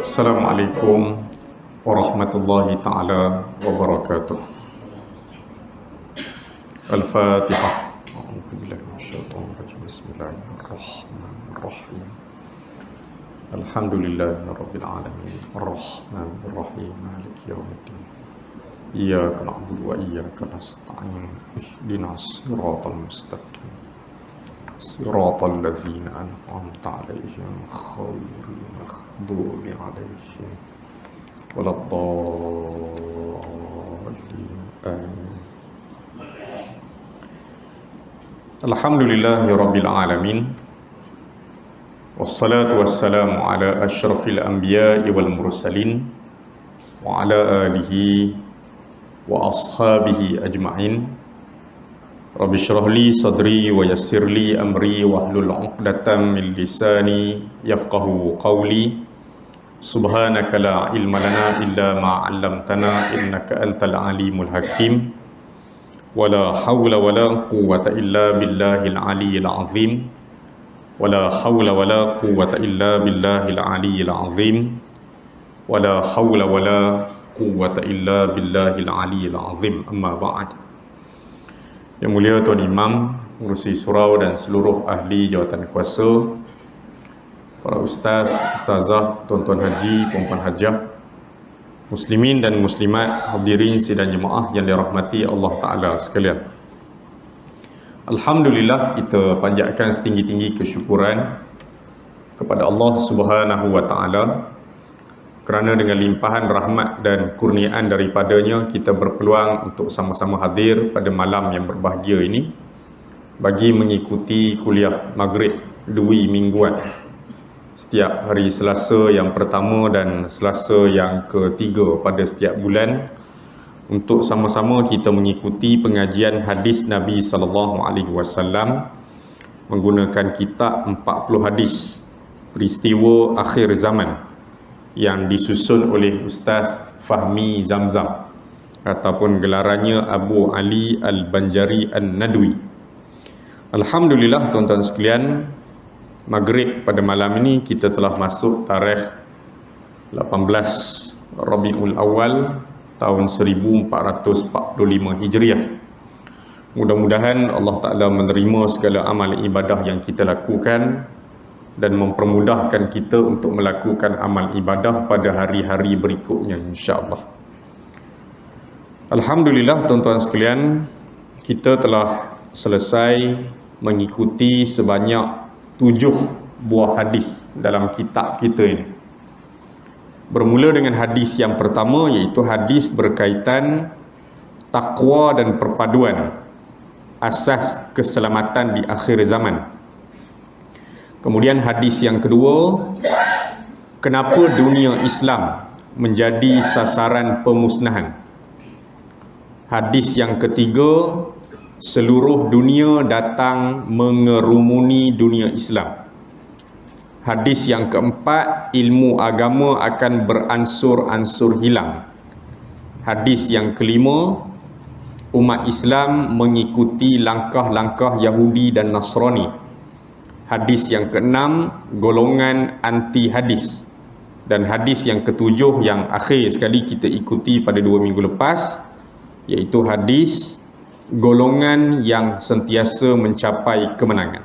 Assalamualaikum warahmatullahi ta'ala wabarakatuh. Al-Fatihah. A'udzubillahi minasyaitonir rajim. Bismillahirrahmanirrahim. Alhamdulillahi rabbil alamin. Arrahmanir rahim. Maliki yaumiddin. Iyyaka na'budu wa iyyaka nasta'in. Ihdinas siratal mustaqim. Siratal ladzina an'amta 'alaihim ghairil maghdubi 'alaihim waladdallin. Amin. Alhamdulillahi rabbil alamin. Wassalatu wassalamu ala asyrafil anbiya'i wal mursalin wa ala alihi wa ashabihi ajma'in. Rabbi syrah li sadri wa yassir li amri wahlul 'uqdatam min lisani yafqahu qawli. Subhanaka la ilma lana illa ma 'allamtana innaka antal alimul hakim. Wala hawla wala quwwata illa billahil aliyyil azim. Wala hawla wala quwwata illa billahil aliyyil azim. Wala hawla wala quwwata illa billahil aliyyil azim. Amma ba'd. Yang mulia Tuan Imam, pengurusi surau dan seluruh ahli jawatan kuasa, para ustaz, ustazah, tuan-tuan haji, puan-puan hajah, muslimin dan muslimat, hadirin sidang jemaah yang dirahmati Allah Ta'ala sekalian. Alhamdulillah, kita panjatkan setinggi-tinggi kesyukuran kepada Allah Subhanahu wa Ta'ala kerana dengan limpahan rahmat dan kurniaan daripadanya kita berpeluang untuk sama-sama hadir pada malam yang berbahagia ini bagi mengikuti kuliah Maghrib Dwi mingguan setiap hari Selasa yang pertama dan Selasa yang ketiga pada setiap bulan, untuk sama-sama kita mengikuti pengajian hadis Nabi SAW menggunakan kitab 40 hadis peristiwa akhir zaman yang disusun oleh Ustaz Fahmi Zamzam ataupun gelarannya Abu Ali Al-Banjari An-Nadwi. Alhamdulillah tuan-tuan sekalian, Maghrib pada malam ini kita telah masuk tarikh 18 Rabiul Awal tahun 1445 Hijriah. Mudah-mudahan Allah Ta'ala menerima segala amal ibadah yang kita lakukan dan mempermudahkan kita untuk melakukan amal ibadah pada hari-hari berikutnya, insya-Allah. Alhamdulillah tuan-tuan sekalian, kita telah selesai mengikuti sebanyak 7 buah hadis dalam kitab kita ini. Bermula dengan hadis yang pertama, iaitu hadis berkaitan takwa dan perpaduan, asas keselamatan di akhir zaman. Kemudian hadis yang kedua, kenapa dunia Islam menjadi sasaran pemusnahan. Hadis yang ketiga, seluruh dunia datang mengerumuni dunia Islam. Hadis yang keempat, ilmu agama akan beransur-ansur hilang. Hadis yang kelima, umat Islam mengikuti langkah-langkah Yahudi dan Nasrani. Hadis yang keenam, golongan anti hadis. Dan hadis yang ketujuh yang akhir sekali kita ikuti pada 2 minggu lepas, iaitu hadis golongan yang sentiasa mencapai kemenangan.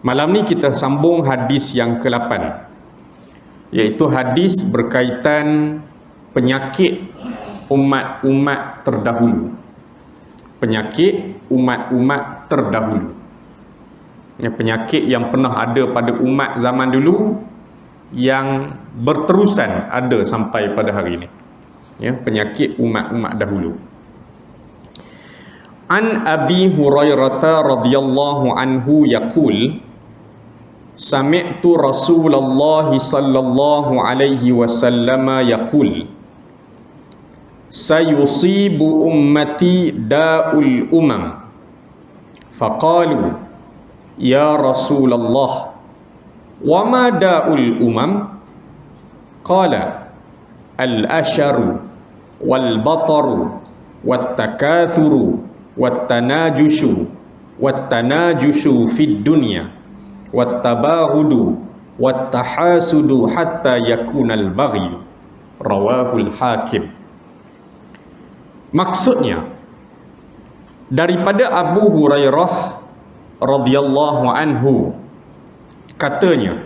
Malam ni kita sambung hadis yang ke-8, iaitu hadis berkaitan penyakit umat-umat terdahulu. Penyakit umat-umat terdahulu. Penyakit yang pernah ada pada umat zaman dulu yang berterusan ada sampai pada hari ini. Penyakit umat-umat dahulu. An Abi Hurairah radhiyallahu anhu yaqul, sami'tu Rasulullah sallallahu alaihi wasallam yaqul, sayusibu ummati da'ul umam. Faqalu ya Rasulullah, wa ma da'ul umam? Qala al-asharu wal bataru wat takathuru wat tanajushu fid dunya wat tabahudu wattahasudu hatta yakunal baghy, rawahul Hakim. Maksudnya, daripada Abu Hurairah radhiyallahu anhu katanya,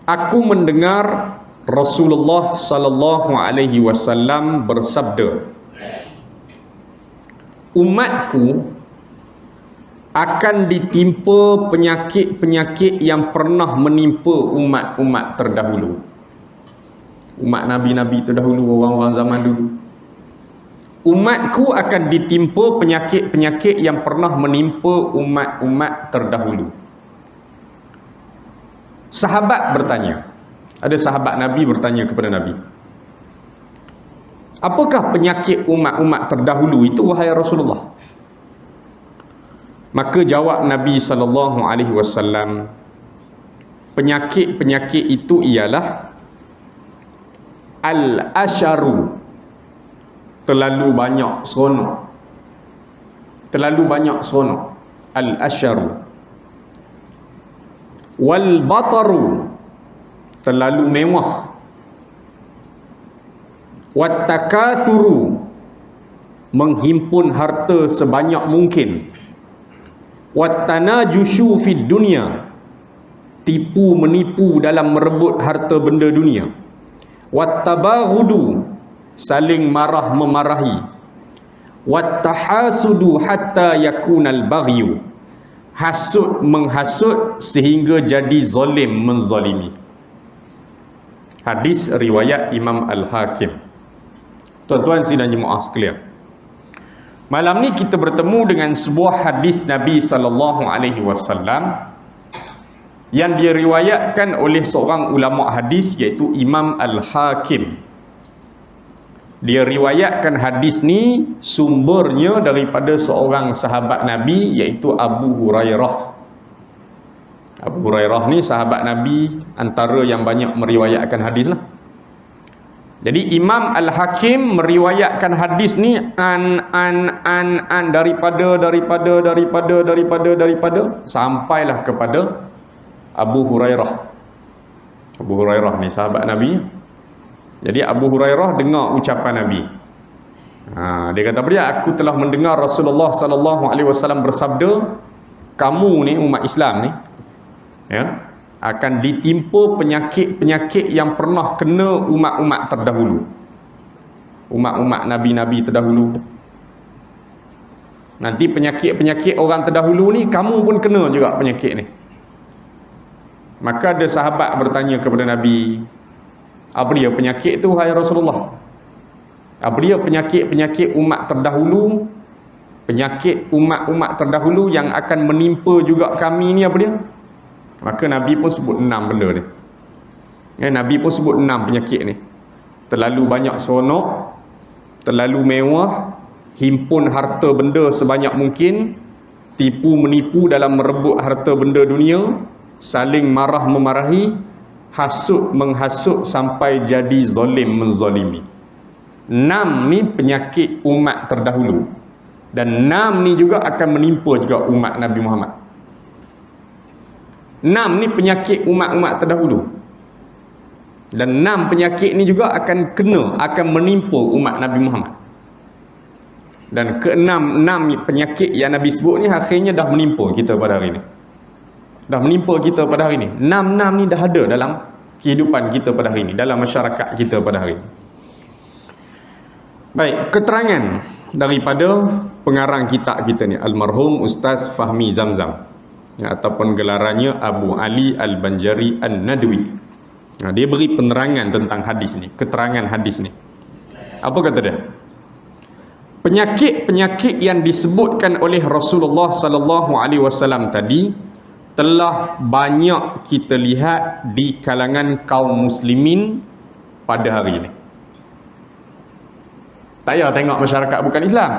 aku mendengar Rasulullah sallallahu alaihi wasallam bersabda, umatku akan ditimpa penyakit-penyakit yang pernah menimpa umat-umat terdahulu. Umat Nabi-Nabi terdahulu, orang-orang zaman dulu. Umatku akan ditimpa penyakit-penyakit yang pernah menimpa umat-umat terdahulu. Sahabat bertanya, ada sahabat Nabi bertanya kepada Nabi, apakah penyakit umat-umat terdahulu itu, wahai Rasulullah? Maka jawab Nabi SAW, penyakit-penyakit itu ialah al-asharu, terlalu banyak seronok. Terlalu banyak seronok. Al-asharu. Wal-bataru, terlalu mewah. Wat-takathuru, menghimpun harta sebanyak mungkin. Wat-tanajushu fid dunya, tipu menipu dalam merebut harta benda dunia. Wat-tabahudu, saling marah memarahi. Wat-tahasudu hatta yakunal baghyu, hasud menghasut sehingga jadi zalim menzalimi. Hadis riwayat Imam Al-Hakim. Tuan-tuan sidang jemaah sekalian, malam ni kita bertemu dengan sebuah hadis Nabi SAW yang diriwayatkan oleh seorang ulama hadis, iaitu Imam Al-Hakim. Dia riwayatkan hadis ni sumbernya daripada seorang sahabat Nabi, iaitu Abu Hurairah. Abu Hurairah ni sahabat Nabi antara yang banyak meriwayatkan hadis lah. Jadi Imam Al-Hakim meriwayatkan hadis ni daripada sampailah kepada Abu Hurairah. Abu Hurairah ni sahabat Nabi. Jadi Abu Hurairah dengar ucapan Nabi. Dia kata, aku telah mendengar Rasulullah sallallahu alaihi wasallam bersabda, kamu ni umat Islam ni, ya, akan ditimpa penyakit-penyakit yang pernah kena umat-umat terdahulu. Umat-umat Nabi-Nabi terdahulu. Nanti penyakit-penyakit orang terdahulu ni, kamu pun kena juga penyakit ni. Maka ada sahabat bertanya kepada Nabi, apa dia penyakit tu, wahai Rasulullah? Apa dia penyakit-penyakit umat terdahulu? Penyakit umat-umat terdahulu yang akan menimpa juga kami ni, apa dia? Maka Nabi pun sebut 6 benda ni. Nabi pun sebut 6 penyakit ni. Terlalu banyak seronok, terlalu mewah, himpun harta benda sebanyak mungkin, tipu menipu dalam merebut harta benda dunia, saling marah memarahi, hasud menghasut sampai jadi zalim menzalimi. 6 ni penyakit umat terdahulu, dan 6 ni juga akan menimpa juga umat Nabi Muhammad. 6 ni penyakit umat-umat terdahulu, dan 6 penyakit ni juga akan menimpa umat Nabi Muhammad. Dan ke-6 penyakit yang Nabi sebut ni akhirnya dah menimpa kita pada hari ni. Dah menimpa kita pada hari ni. 6 ni dah ada dalam kehidupan kita pada hari ni, dalam masyarakat kita pada hari ni. Baik, keterangan daripada pengarang kitab kita ni, almarhum Ustaz Fahmi Zamzam, ataupun gelarannya Abu Ali Al-Banjari An-Nadwi. Dia beri penerangan tentang hadis ni, keterangan hadis ni. Apa kata dia? Penyakit-penyakit yang disebutkan oleh Rasulullah sallallahu alaihi wasallam tadi telah banyak kita lihat di kalangan kaum muslimin pada hari ini. Tak payah tengok masyarakat bukan Islam,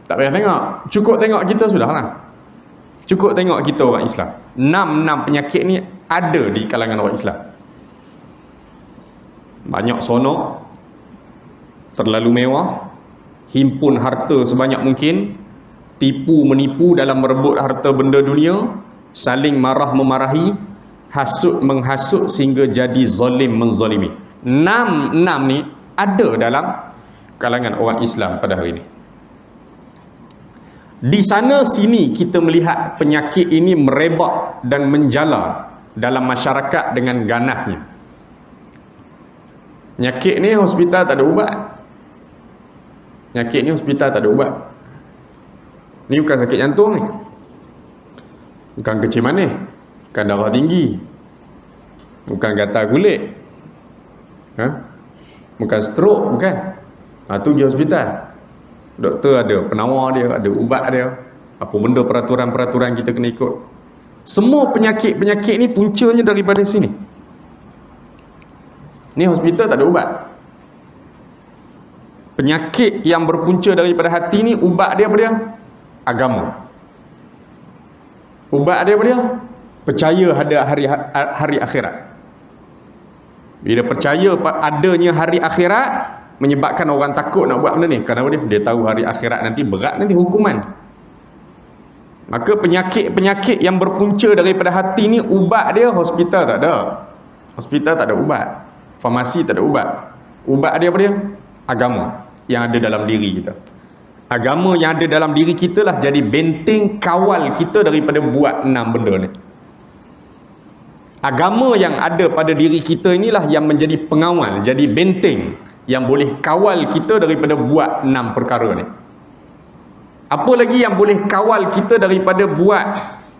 tak payah tengok, cukup tengok kita sudahlah. Cukup tengok kita orang Islam. 6 penyakit ni ada di kalangan orang Islam. Banyak sonok, terlalu mewah, himpun harta sebanyak mungkin, tipu menipu dalam merebut harta benda dunia, saling marah memarahi, hasut menghasut sehingga jadi zalim menzalimi. Enam ni ada dalam kalangan orang Islam pada hari ini. Di sana sini kita melihat penyakit ini merebak dan menjala dalam masyarakat dengan ganasnya. Penyakit ni hospital tak ada ubat. Penyakit ni hospital tak ada ubat. Ni bukan sakit jantung ni, bukan kecil manis, bukan darah tinggi, bukan gatal kulit, bukan stroke, bukan. Tu pergi hospital, doktor ada penawar dia, ada ubat dia, apa benda peraturan-peraturan kita kena ikut. Semua penyakit-penyakit ni puncanya daripada sini. Ni hospital tak ada ubat. Penyakit yang berpunca daripada hati ni, ubat dia apa dia? Agama. Ubat dia apa dia? Percaya ada hari akhirat. Bila percaya adanya hari akhirat, menyebabkan orang takut nak buat benda ni. Kenapa dia? Dia tahu hari akhirat nanti berat, nanti hukuman. Maka penyakit-penyakit yang berpunca daripada hati ni, ubat dia hospital tak ada. Hospital tak ada ubat. Farmasi tak ada ubat. Ubat dia apa dia? Agama yang ada dalam diri kita. Agama yang ada dalam diri kita lah jadi benteng kawal kita daripada buat 6 benda ni. Agama yang ada pada diri kita inilah yang menjadi pengawal, jadi benteng yang boleh kawal kita daripada buat 6 perkara ni. Apa lagi yang boleh kawal kita daripada buat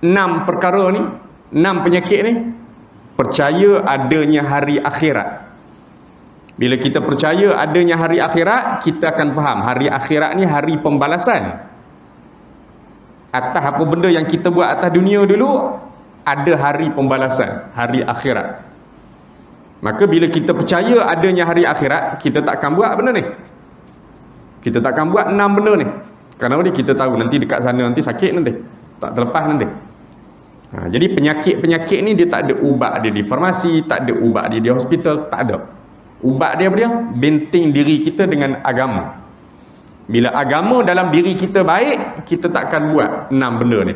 6 perkara ni, 6 penyakit ni? Percaya adanya hari akhirat. Bila kita percaya adanya hari akhirat, kita akan faham hari akhirat ni hari pembalasan. Atas apa benda yang kita buat atas dunia dulu, ada hari pembalasan, hari akhirat. Maka bila kita percaya adanya hari akhirat, kita takkan buat benda ni. Kita takkan buat 6 benda ni. Kerana kita tahu nanti dekat sana nanti sakit nanti, tak terlepas nanti. Jadi penyakit-penyakit ni dia tak ada ubat dia di farmasi, tak ada ubat dia di hospital, tak ada. Ubat dia apa dia? Benteng diri kita dengan agama. Bila agama dalam diri kita baik, kita takkan buat 6 benda ni.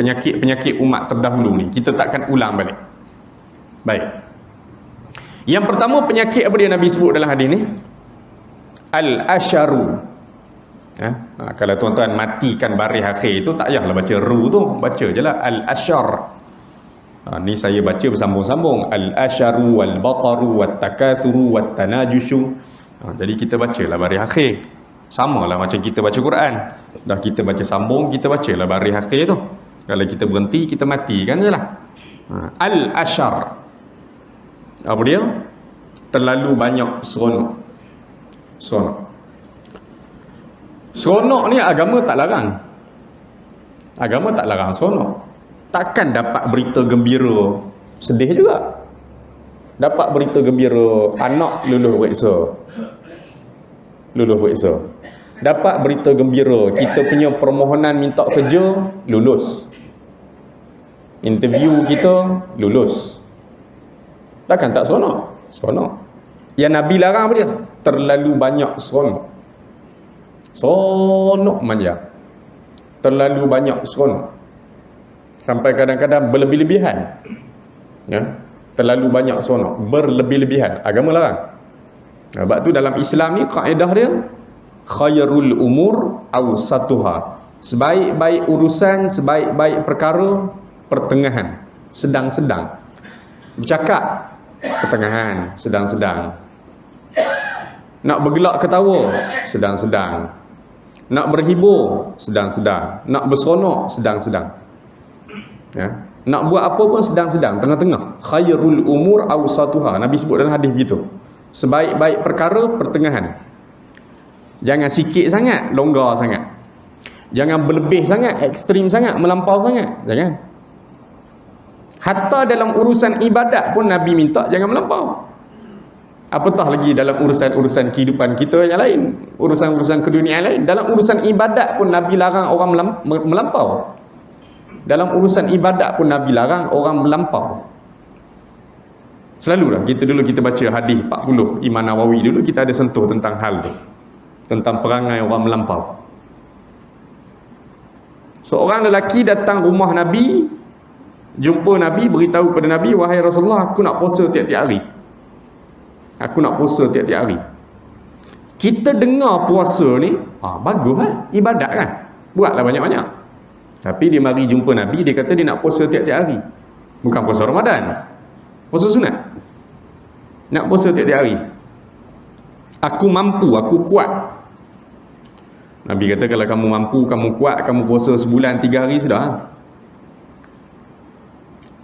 Penyakit-penyakit umat terdahulu ni kita takkan ulang balik. Baik. Yang pertama penyakit apa dia Nabi sebut dalam hadis ni? Al-asharu. Kalau tuan-tuan matikan baris akhir itu, tak payahlah baca ru tu, baca je lah al-ashar. Ni saya baca bersambung-sambung, al-asharu wal-baqaru wat-takathuru wat-tanajushu. Jadi kita bacalah baris akhir. Samalah macam kita baca Quran. Dah kita baca sambung, kita bacalah baris akhir tu. Kalau kita berhenti, kita matikan je lah. Al-ashar. Apa dia? Terlalu banyak seronok. Seronok ni agama tak larang. Agama tak larang seronok. Takkan dapat berita gembira sedih juga. Dapat berita gembira anak lulus periksa. Dapat berita gembira kita punya permohonan minta kerja lulus. Interview kita lulus. Takkan tak seronok? Seronok. Yang Nabi larang apa dia? Terlalu banyak seronok. Seronok manja. Terlalu banyak seronok. Sampai kadang-kadang berlebih-lebihan. Terlalu banyak seronok, berlebih-lebihan. Agama larang. Sebab tu dalam Islam ni kaedah dia khairul umur awsatuha. Sebaik-baik urusan, sebaik-baik perkara pertengahan, sedang-sedang. Bercakap pertengahan, sedang-sedang. Nak bergelak ketawa, sedang-sedang. Nak berhibur, sedang-sedang. Nak berseronok, sedang-sedang. Nak buat apa pun sedang-sedang, tengah-tengah. Khairul umur awsatuha. Nabi sebut dalam hadis begitu. Sebaik-baik perkara pertengahan. Jangan sikit sangat, longgar sangat. Jangan berlebih sangat, ekstrim sangat, melampau sangat. Jangan. Hatta dalam urusan ibadat pun Nabi minta jangan melampau. Apatah lagi dalam urusan-urusan kehidupan kita yang lain, urusan-urusan keduniaan lain. Dalam urusan ibadat pun Nabi larang orang melampau. Dalam urusan ibadat pun Nabi larang orang melampau. Selalulah kita baca hadis 40 Imam Nawawi dulu, kita ada sentuh tentang hal tu, tentang perangai orang melampau. Seorang lelaki datang rumah Nabi, Jumpa Nabi, beritahu kepada Nabi, wahai Rasulullah, aku nak puasa tiap-tiap hari. Aku nak puasa tiap-tiap hari. Kita dengar puasa ni, bagus lah, ibadat kan, buatlah banyak-banyak. Tapi dia mari jumpa Nabi, dia kata dia nak puasa tiap-tiap hari. Bukan puasa Ramadan, puasa sunat. Nak puasa tiap-tiap hari. Aku mampu, aku kuat. Nabi kata kalau kamu mampu, kamu kuat, kamu puasa sebulan 3 hari sudah.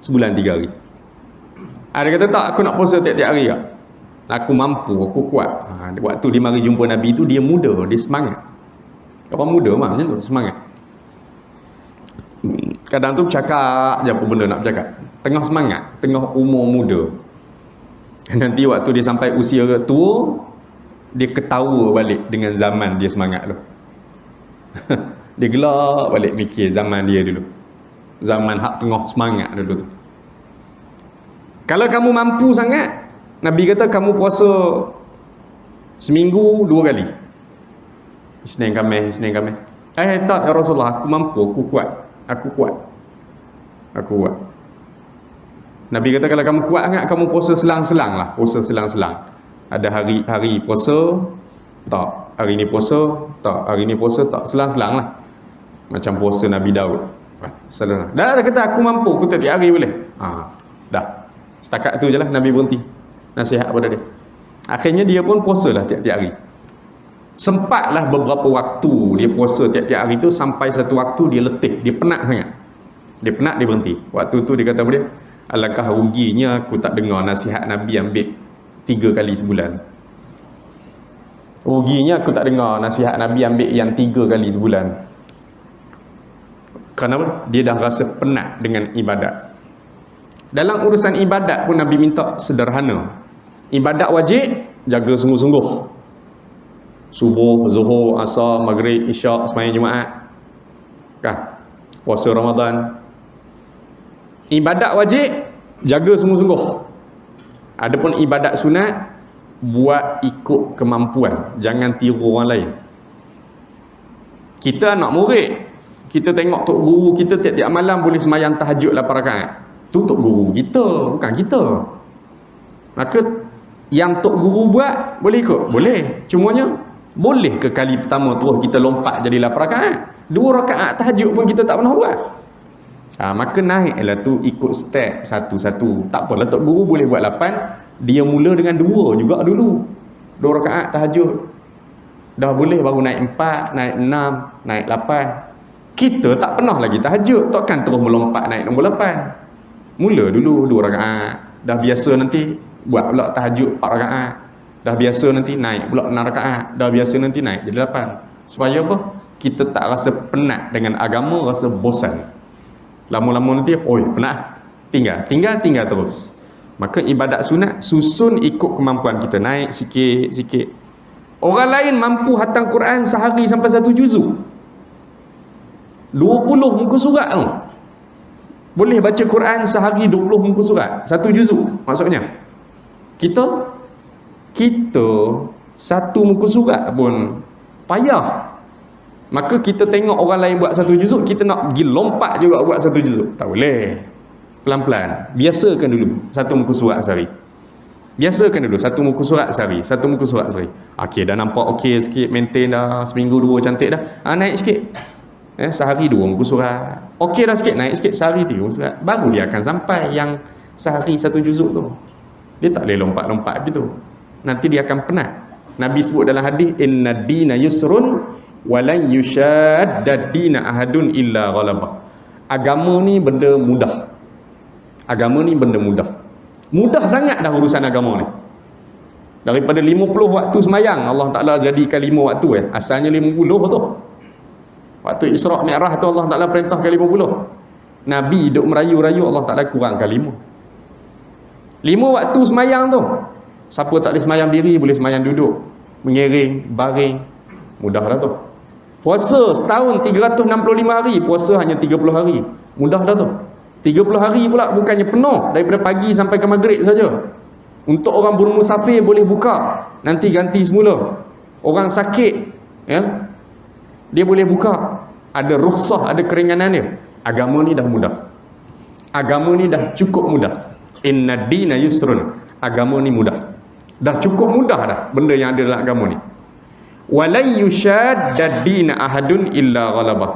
Sebulan 3 hari. Ada kata tak, aku nak puasa tiap-tiap hari tak? Aku mampu, aku kuat. Waktu dia mari jumpa Nabi tu, dia muda, dia semangat. Orang muda mah macam tu, semangat. Kadang tu cakap je apa benda nak bercakap. Tengah semangat, tengah umur muda. Nanti waktu dia sampai usia tua, dia ketawa balik dengan zaman dia semangat tu. Dia gelak balik mikir zaman dia dulu, zaman hak tengah semangat dulu tu. Kalau kamu mampu sangat, Nabi kata kamu puasa seminggu 2 kali, Isnin Khamis, Isnin Khamis. Tak ya Rasulullah, aku mampu, aku kuat. Nabi kata kalau kamu kuat sangat, kamu puasa selang-selang lah, puasa selang-selang. Ada hari puasa tak, hari ni puasa tak, hari ni puasa tak, selang-selang lah. Macam puasa Nabi Daud. Selang. Dah kata aku mampu, aku tiap hari boleh. Dah. Setakat tu je lah Nabi berhenti nasihat pada dia. Akhirnya dia pun puasa lah tiap-tiap hari. Sempatlah beberapa waktu dia puasa tiap-tiap hari tu, sampai satu waktu dia letih, dia penat sangat. Dia penat, dia berhenti. Waktu tu dia kata pada dia, alangkah ruginya aku tak dengar nasihat Nabi ambil 3 kali sebulan. Ruginya aku tak dengar nasihat Nabi ambil yang 3 kali sebulan. Kenapa? Dia dah rasa penat dengan ibadat. Dalam urusan ibadat pun Nabi minta sederhana. Ibadat wajib, jaga sungguh-sungguh. Subuh, zuhur, asar, maghrib, isyak, sembahyang Jumaat. Kan? Puasa Ramadan. Ibadat wajib, jaga sungguh-sungguh. Adapun ibadat sunat, buat ikut kemampuan, jangan tiru orang lain. Kita anak murid, kita tengok tok guru kita tiap-tiap malam boleh sembahyang tahajud 8 rakaat. Tu tok guru kita, bukan kita. Maka yang tok guru buat boleh ikut? Boleh. Cumanya boleh ke kali pertama terus kita lompat jadi 8 rakaat? 2 rakaat tahajud pun kita tak pernah buat. Maka naiklah tu ikut step satu-satu. Tak apalah tok guru boleh buat 8, dia mula dengan 2 juga dulu. 2 rakaat tahajud. Dah boleh baru naik 4, naik 6, naik 8. Kita tak pernah lagi tahajud, takkan terus melompat naik nombor 8. Mula dulu 2 rakaat. Dah biasa nanti buat pula tahajud 4 rakaat. Dah biasa nanti naik pula 6 rakaat. Dah biasa nanti naik jadi 8. Supaya apa? Kita tak rasa penat dengan agama, rasa bosan. Lama-lama nanti, penat. Tinggal terus. Maka ibadat sunat susun ikut kemampuan kita, naik sikit-sikit. Orang lain mampu hatam Quran sehari sampai 1 juzuk. 20 muka surat tu. Boleh baca Quran sehari 20 muka surat, 1 juzuk maksudnya. Kita 1 muka surat pun payah. Maka kita tengok orang lain buat 1 juzuk, kita nak pergi lompat juga buat 1 juzuk. Tak boleh. Pelan-pelan. Biasakan dulu 1 muka surat sehari. Biasakan dulu 1 muka surat sehari, 1 muka surat sehari. Okey, dah nampak okey sikit, maintain dah, seminggu 2 cantik dah. Naik sikit. Sehari 2 muka surat. Okey dah sikit, naik sikit, sehari 3 muka surat. Baru dia akan sampai yang sehari 1 juzuk tu. Dia tak boleh lompat-lompat gitu. Nanti dia akan penat. Nabi sebut dalam hadis, inna dina yusrun walan yushaddad dina ahadun illa ghalabah. Agama ni benda mudah. Agama ni benda mudah. Mudah sangat dah urusan agama ni. Daripada 50 waktu semayang, Allah Ta'ala jadikan 5 waktu. Asalnya 50 tu. Waktu Isra' Mi'raj tu Allah Ta'ala perintahkan 50. Nabi duk merayu-rayu, Allah Ta'ala kurangkan 5. 5 waktu semayang tu. Siapa tak boleh semayang diri, boleh semayang duduk, mengiring, baring. Mudah dah tu. Puasa setahun 365 hari, puasa hanya 30 hari. Mudah dah tu. 30 hari pula bukannya penuh, daripada pagi sampai ke maghrib saja. Untuk orang bermusafir boleh buka, nanti ganti semula. Orang sakit, dia boleh buka. Ada rukhsah, ada keringanan dia. Agama ni dah mudah. Agama ni dah cukup mudah. Inna dina yusrun. Agama ni mudah. Dah cukup mudah dah benda yang ada dalam agama ni. Walai yushadda dina ahadun illa ghalabah.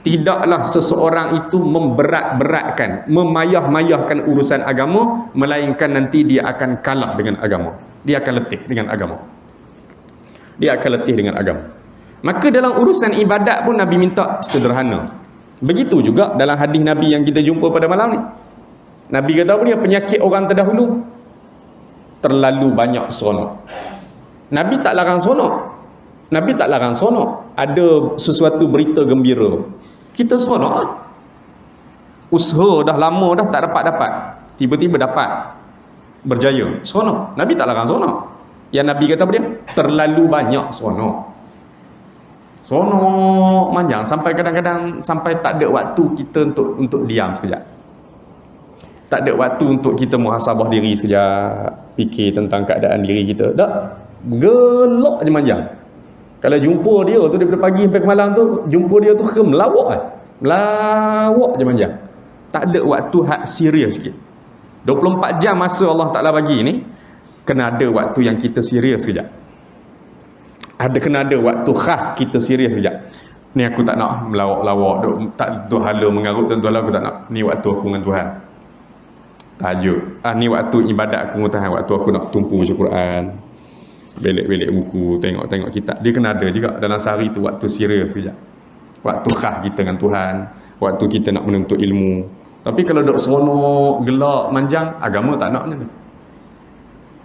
Tidaklah seseorang itu memberat-beratkan, memayah-mayahkan urusan agama, melainkan nanti dia akan kalah dengan agama. Dia akan letih dengan agama. Dia akan letih dengan agama. Maka dalam urusan ibadat pun Nabi minta sederhana. Begitu juga dalam hadis Nabi yang kita jumpa pada malam ni. Nabi kata apa dia? Penyakit orang terdahulu terlalu banyak seronok. Nabi tak larang seronok. Nabi tak larang seronok. Ada sesuatu berita gembira, kita seronok lah. Usaha dah lama dah tak dapat-dapat, tiba-tiba dapat, berjaya, seronok. Nabi tak larang seronok. Yang Nabi kata apa dia? Terlalu banyak seronok. Seronok panjang sampai kadang-kadang sampai tak ada waktu kita untuk diam sekejap. Tak ada waktu untuk kita muhasabah diri sekejap, fikir tentang keadaan diri kita. Tak, gelak je panjang. Kalau jumpa dia tu daripada pagi sampai ke malam tu, jumpa dia tu melawak kan. Melawak je panjang. Tak ada waktu hak serius sikit. 24 jam masa Allah Ta'ala bagi ni, kena ada waktu yang kita serius sekejap. Kena ada waktu khas kita serius sekejap. Ni aku tak nak melawak-lawak, tak tu hala mengarut tentu aku tak nak. Ni waktu aku dengan Tuhan. Tajuk. Ni waktu ibadat aku dengan Tuhan, waktu aku nak tumpu baca Quran, belik-belik buku, tengok-tengok kitab. Dia kena ada juga dalam sehari tu waktu serius sekejap. Waktu khas kita dengan Tuhan, waktu kita nak menuntut ilmu. Tapi kalau dok seronok, gelak, manjang, agama tak nak macam tu.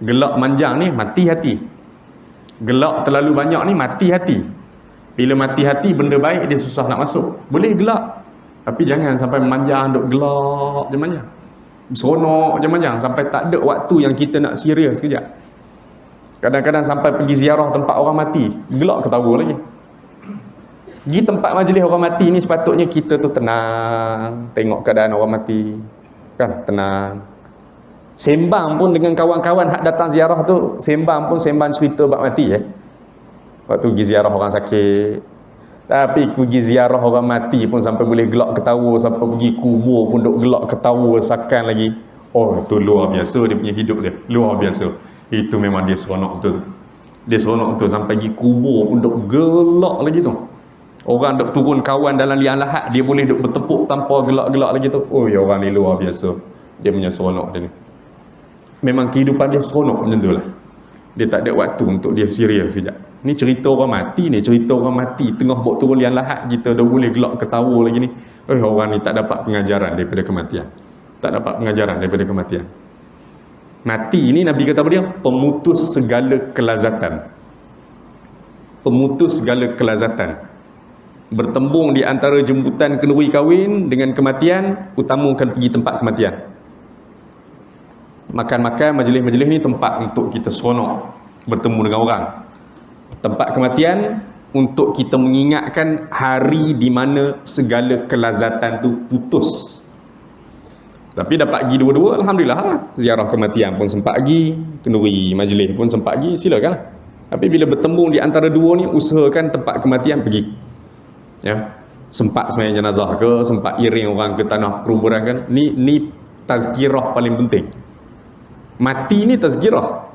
Gelak manjang ni mati hati. Gelak terlalu banyak ni mati hati. Bila mati hati, benda baik dia susah nak masuk. Boleh gelak, tapi jangan sampai memanjang, duk gelak je manjang, seronok je manjang, sampai tak ada waktu yang kita nak serius sekejap. Kadang-kadang sampai pergi ziarah tempat orang mati, gelak ketawa lagi. Pergi tempat majlis orang mati ni sepatutnya kita tu tenang, tengok keadaan orang mati, kan, tenang. Sembang pun dengan kawan-kawan hak datang ziarah tu, sembang pun sembang cerita bab mati waktu pergi ziarah orang sakit. Tapi pergi ziarah orang mati pun sampai boleh gelak ketawa, sampai pergi kubur pun duk gelak ketawa sakan lagi. Oh, itu luar biasa dia punya hidup dia, luar biasa. Itu memang dia seronok betul tu. Dia seronok betul, sampai pergi kubur pun duk gelak lagi tu. Orang duk turun kawan dalam liang lahat, dia boleh duk bertepuk tanpa gelak-gelak lagi tu. Oh ya, orang ni luar biasa. Dia punya seronok dia ni. Memang kehidupan dia seronok macam tu lah. Dia tak ada waktu untuk dia serius sekejap. Ni cerita orang mati ni, cerita orang mati tengah buat turun liang lahat, kita dah boleh gelak ketawa lagi ni. Orang ni tak dapat pengajaran daripada kematian. Tak dapat pengajaran daripada kematian. Mati ni Nabi kata apa dia? Pemutus segala kelazatan. Pemutus segala kelazatan. Bertembung di antara jemputan kenduri kahwin dengan kematian, utamakan pergi tempat kematian. Makan-makan, majlis-majlis ni tempat untuk kita seronok bertemu dengan orang. Tempat kematian untuk kita mengingatkan hari di mana segala kelazatan tu putus. Tapi dapat pergi dua-dua, alhamdulillah lah. Ziarah kematian pun sempat pergi, kenduri majlis pun sempat pergi, silakan lah. Tapi bila bertembung di antara dua ni, usahakan tempat kematian pergi. Ya, sempat sembahyang jenazah ke, sempat iring orang ke tanah perkuburan kan. Ni tazkirah paling penting. Mati ni tazkirah.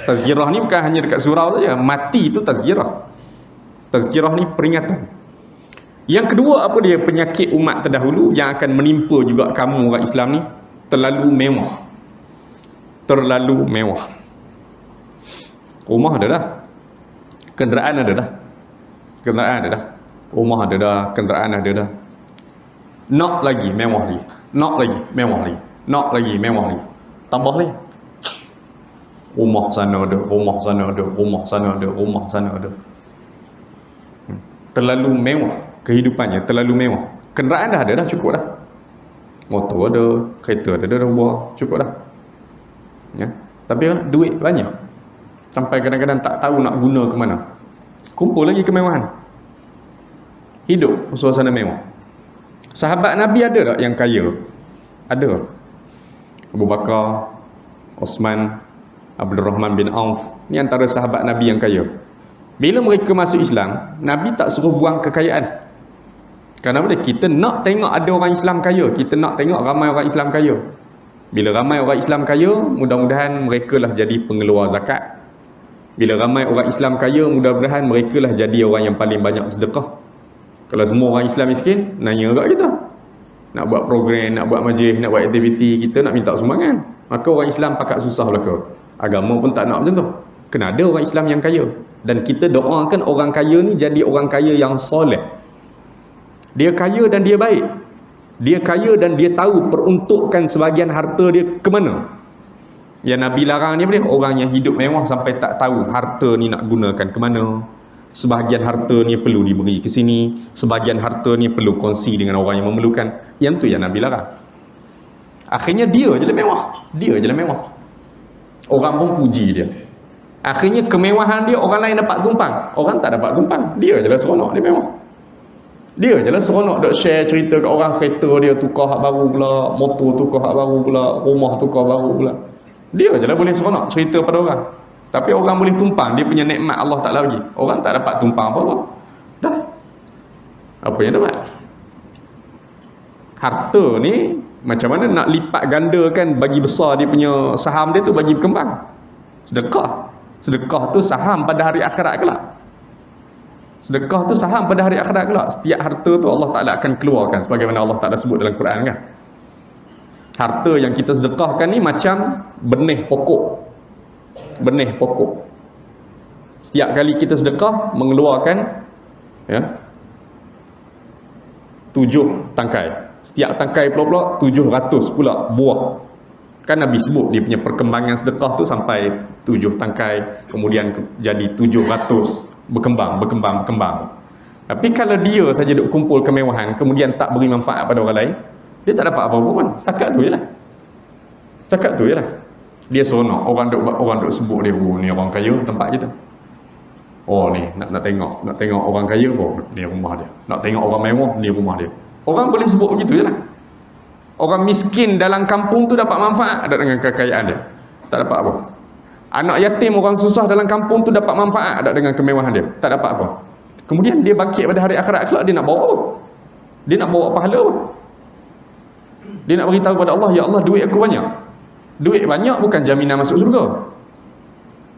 Tazkirah ni bukan hanya dekat surau saja. Mati tu tazkirah. Tazkirah ni peringatan. Yang kedua apa dia? Penyakit umat terdahulu yang akan menimpa juga kamu orang Islam ni, terlalu mewah. Terlalu mewah. Rumah ada dah, kenderaan ada dah. Kenderaan ada dah. Rumah ada dah, kenderaan ada dah. Nak lagi mewah lagi. Nak lagi mewah lagi. Nak lagi mewah lagi. Tambah lagi. Rumah sana ada, rumah sana ada, rumah sana ada, rumah sana ada. Terlalu mewah kehidupannya, terlalu mewah. Kenderaan dah ada dah, cukup dah. Motor ada, kereta ada dah buah, cukup dah. Ya. Tapi duit banyak. Sampai kadang-kadang tak tahu nak guna ke mana. Kumpul lagi kemewahan. Hidup suasana mewah. Sahabat Nabi ada tak yang kaya? Ada. Abu Bakar, Osman, Abdul Rahman bin Auf, ni antara sahabat Nabi yang kaya. Bila mereka masuk Islam, Nabi tak suruh buang kekayaan. Kerana bila kita nak tengok ada orang Islam kaya, kita nak tengok ramai orang Islam kaya. Bila ramai orang Islam kaya, mudah-mudahan mereka lah jadi pengeluar zakat. Bila ramai orang Islam kaya, mudah-mudahan mereka lah jadi orang yang paling banyak sedekah. Kalau semua orang Islam miskin, nanya kat kita. Nak buat program, nak buat majlis, nak buat aktiviti, kita nak minta sumbangan. Maka orang Islam pakat susah belaka. Agama pun tak nak macam tu. Kena ada orang Islam yang kaya. Dan kita doakan orang kaya ni jadi orang kaya yang soleh. Dia kaya dan dia baik. Dia kaya dan dia tahu peruntukkan sebahagian harta dia ke mana. Yang Nabi larang ni boleh orang yang hidup mewah sampai tak tahu harta ni nak gunakan ke mana. Sebahagian harta ni perlu diberi ke sini, sebahagian harta ni perlu kongsi dengan orang yang memerlukan. Yang tu yang Nabi larang. Akhirnya dia je lah mewah. Dia je lah mewah. Orang pun puji dia. Akhirnya kemewahan dia orang lain dapat tumpang. Orang tak dapat tumpang. Dia je lah seronok dia mewah. Dia je lah seronok dok share cerita kat orang, kereta dia tukar hak baru pula, motor tukar hak baru pula, rumah tukar baru pula. Dia je lah boleh seronok cerita pada orang. Tapi orang boleh tumpang, dia punya nikmat Allah Ta'ala bagi. Orang tak dapat tumpang apa-apa. Dah. Apa yang dapat? Harta ni macam mana nak lipat gandakan bagi besar dia punya saham dia tu bagi berkembang. Sedekah. Sedekah tu saham pada hari akhirat kelak. Sedekah tu saham pada hari akhirat kelak. Setiap harta tu Allah Ta'ala akan keluarkan sebagaimana Allah Ta'ala sebut dalam Quran kan. Harta yang kita sedekahkan ni macam benih pokok. Benih pokok. Setiap kali kita sedekah mengeluarkan 7 tangkai. Setiap tangkai pula 700 pula buah. Kan Nabi sebut dia punya perkembangan sedekah tu sampai 7 tangkai, kemudian jadi 700, berkembang. Tapi kalau dia saja duk kumpul kemewahan kemudian tak beri manfaat pada orang lain, dia tak dapat apa-apa pun. Setakat tu je lah. Dia seronok orang duk sebut dia, oh ni orang kaya tempat kita. Oh ni nak tengok orang kaya, oh ni rumah dia. Nak tengok orang mewah, ni rumah dia. Orang boleh sebut begitu je lah. Orang miskin dalam kampung tu dapat manfaat ada dengan kekayaan dia? Tak dapat apa. Anak yatim orang susah dalam kampung tu dapat manfaat ada dengan kemewahan dia? Tak dapat apa. Kemudian dia bangkit pada hari akhirat kelak, dia nak bawa apa? Dia nak bawa pahala apa? Dia nak beritahu kepada Allah, ya Allah duit aku banyak. Duit banyak bukan jaminan masuk surga.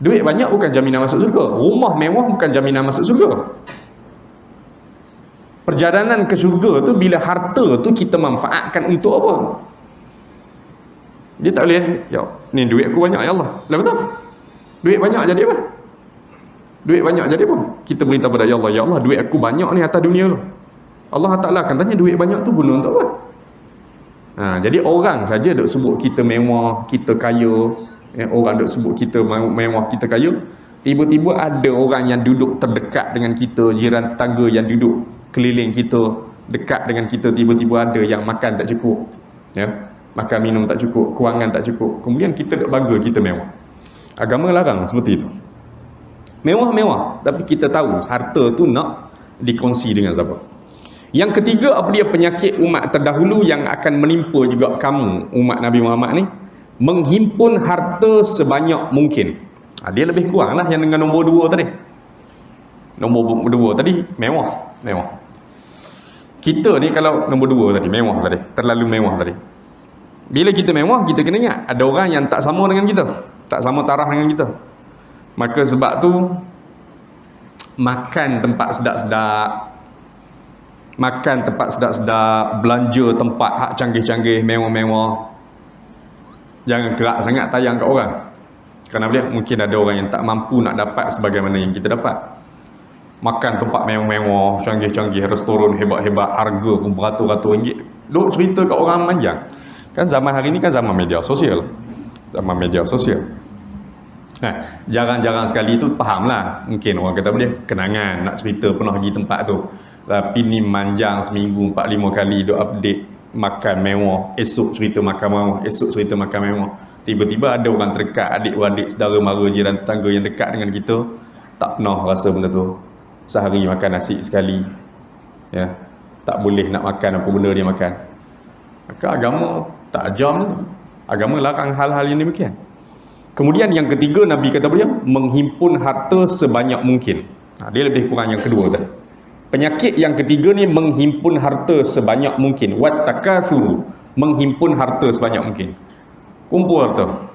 Duit banyak bukan jaminan masuk surga. Rumah mewah bukan jaminan masuk surga. Perjalanan ke syurga tu bila harta tu kita manfaatkan untuk apa? Dia tak boleh, ya, ni duit aku banyak ya Allah. Lah betul? Duit banyak jadi apa? Duit banyak jadi apa? Kita beritahu pada ya Allah duit aku banyak ni atas dunia tu. Allah Ta'ala akan tanya duit banyak tu guna untuk apa? Jadi orang saja duk sebut kita mewah, kita kaya, orang duk sebut kita mewah, kita kaya. Tiba-tiba ada orang yang duduk terdekat dengan kita, jiran tetangga yang duduk keliling kita, dekat dengan kita, tiba-tiba ada yang makan tak cukup, makan minum tak cukup, kewangan tak cukup, kemudian kita duk bangga kita mewah. Agama larang seperti itu. Mewah-mewah, tapi kita tahu harta tu nak dikongsi dengan siapa. Yang ketiga, apa dia penyakit umat terdahulu yang akan menimpa juga kamu umat Nabi Muhammad ni? Menghimpun harta sebanyak mungkin. Dia lebih kurang lah yang dengan nombor 2 tadi. Nombor 2 tadi mewah. Kita ni kalau nombor 2 tadi mewah tadi, terlalu mewah tadi. Bila kita mewah, kita kena ingat ada orang yang tak sama dengan kita, tak sama taraf dengan kita. Maka sebab tu makan tempat sedap-sedap, belanja tempat hak canggih-canggih, mewah-mewah, jangan kerak sangat tayang kat orang. Kerana dia mungkin ada orang yang tak mampu nak dapat sebagaimana yang kita dapat. Makan tempat mewah-mewah, canggih-canggih, restoran hebat-hebat, harga pun beratus-ratus ringgit. Duk cerita kat orang manjang. Kan zaman hari ni kan zaman media sosial. Jarang-jarang sekali tu fahamlah. Mungkin orang kata boleh kenangan nak cerita pernah pergi tempat tu. Tapi ni manjang seminggu 4-5 kali duk update makan mewah, esok cerita makan mewah, esok cerita makan mewah. Tiba-tiba ada orang terdekat, adik-beradik, saudara mara, jiran tetangga yang dekat dengan kita tak pernah rasa benda tu. Sehari makan nasi sekali, tak boleh nak makan apa benda dia makan. Maka agama tak ajar benda tu. Agama larang hal-hal yang demikian. Kemudian yang ketiga, Nabi kata dia menghimpun harta sebanyak mungkin. Dia lebih kurang yang kedua tadi. Penyakit yang ketiga ni menghimpun harta sebanyak mungkin. Wat takatsuru, menghimpun harta sebanyak mungkin. Kumpul harta.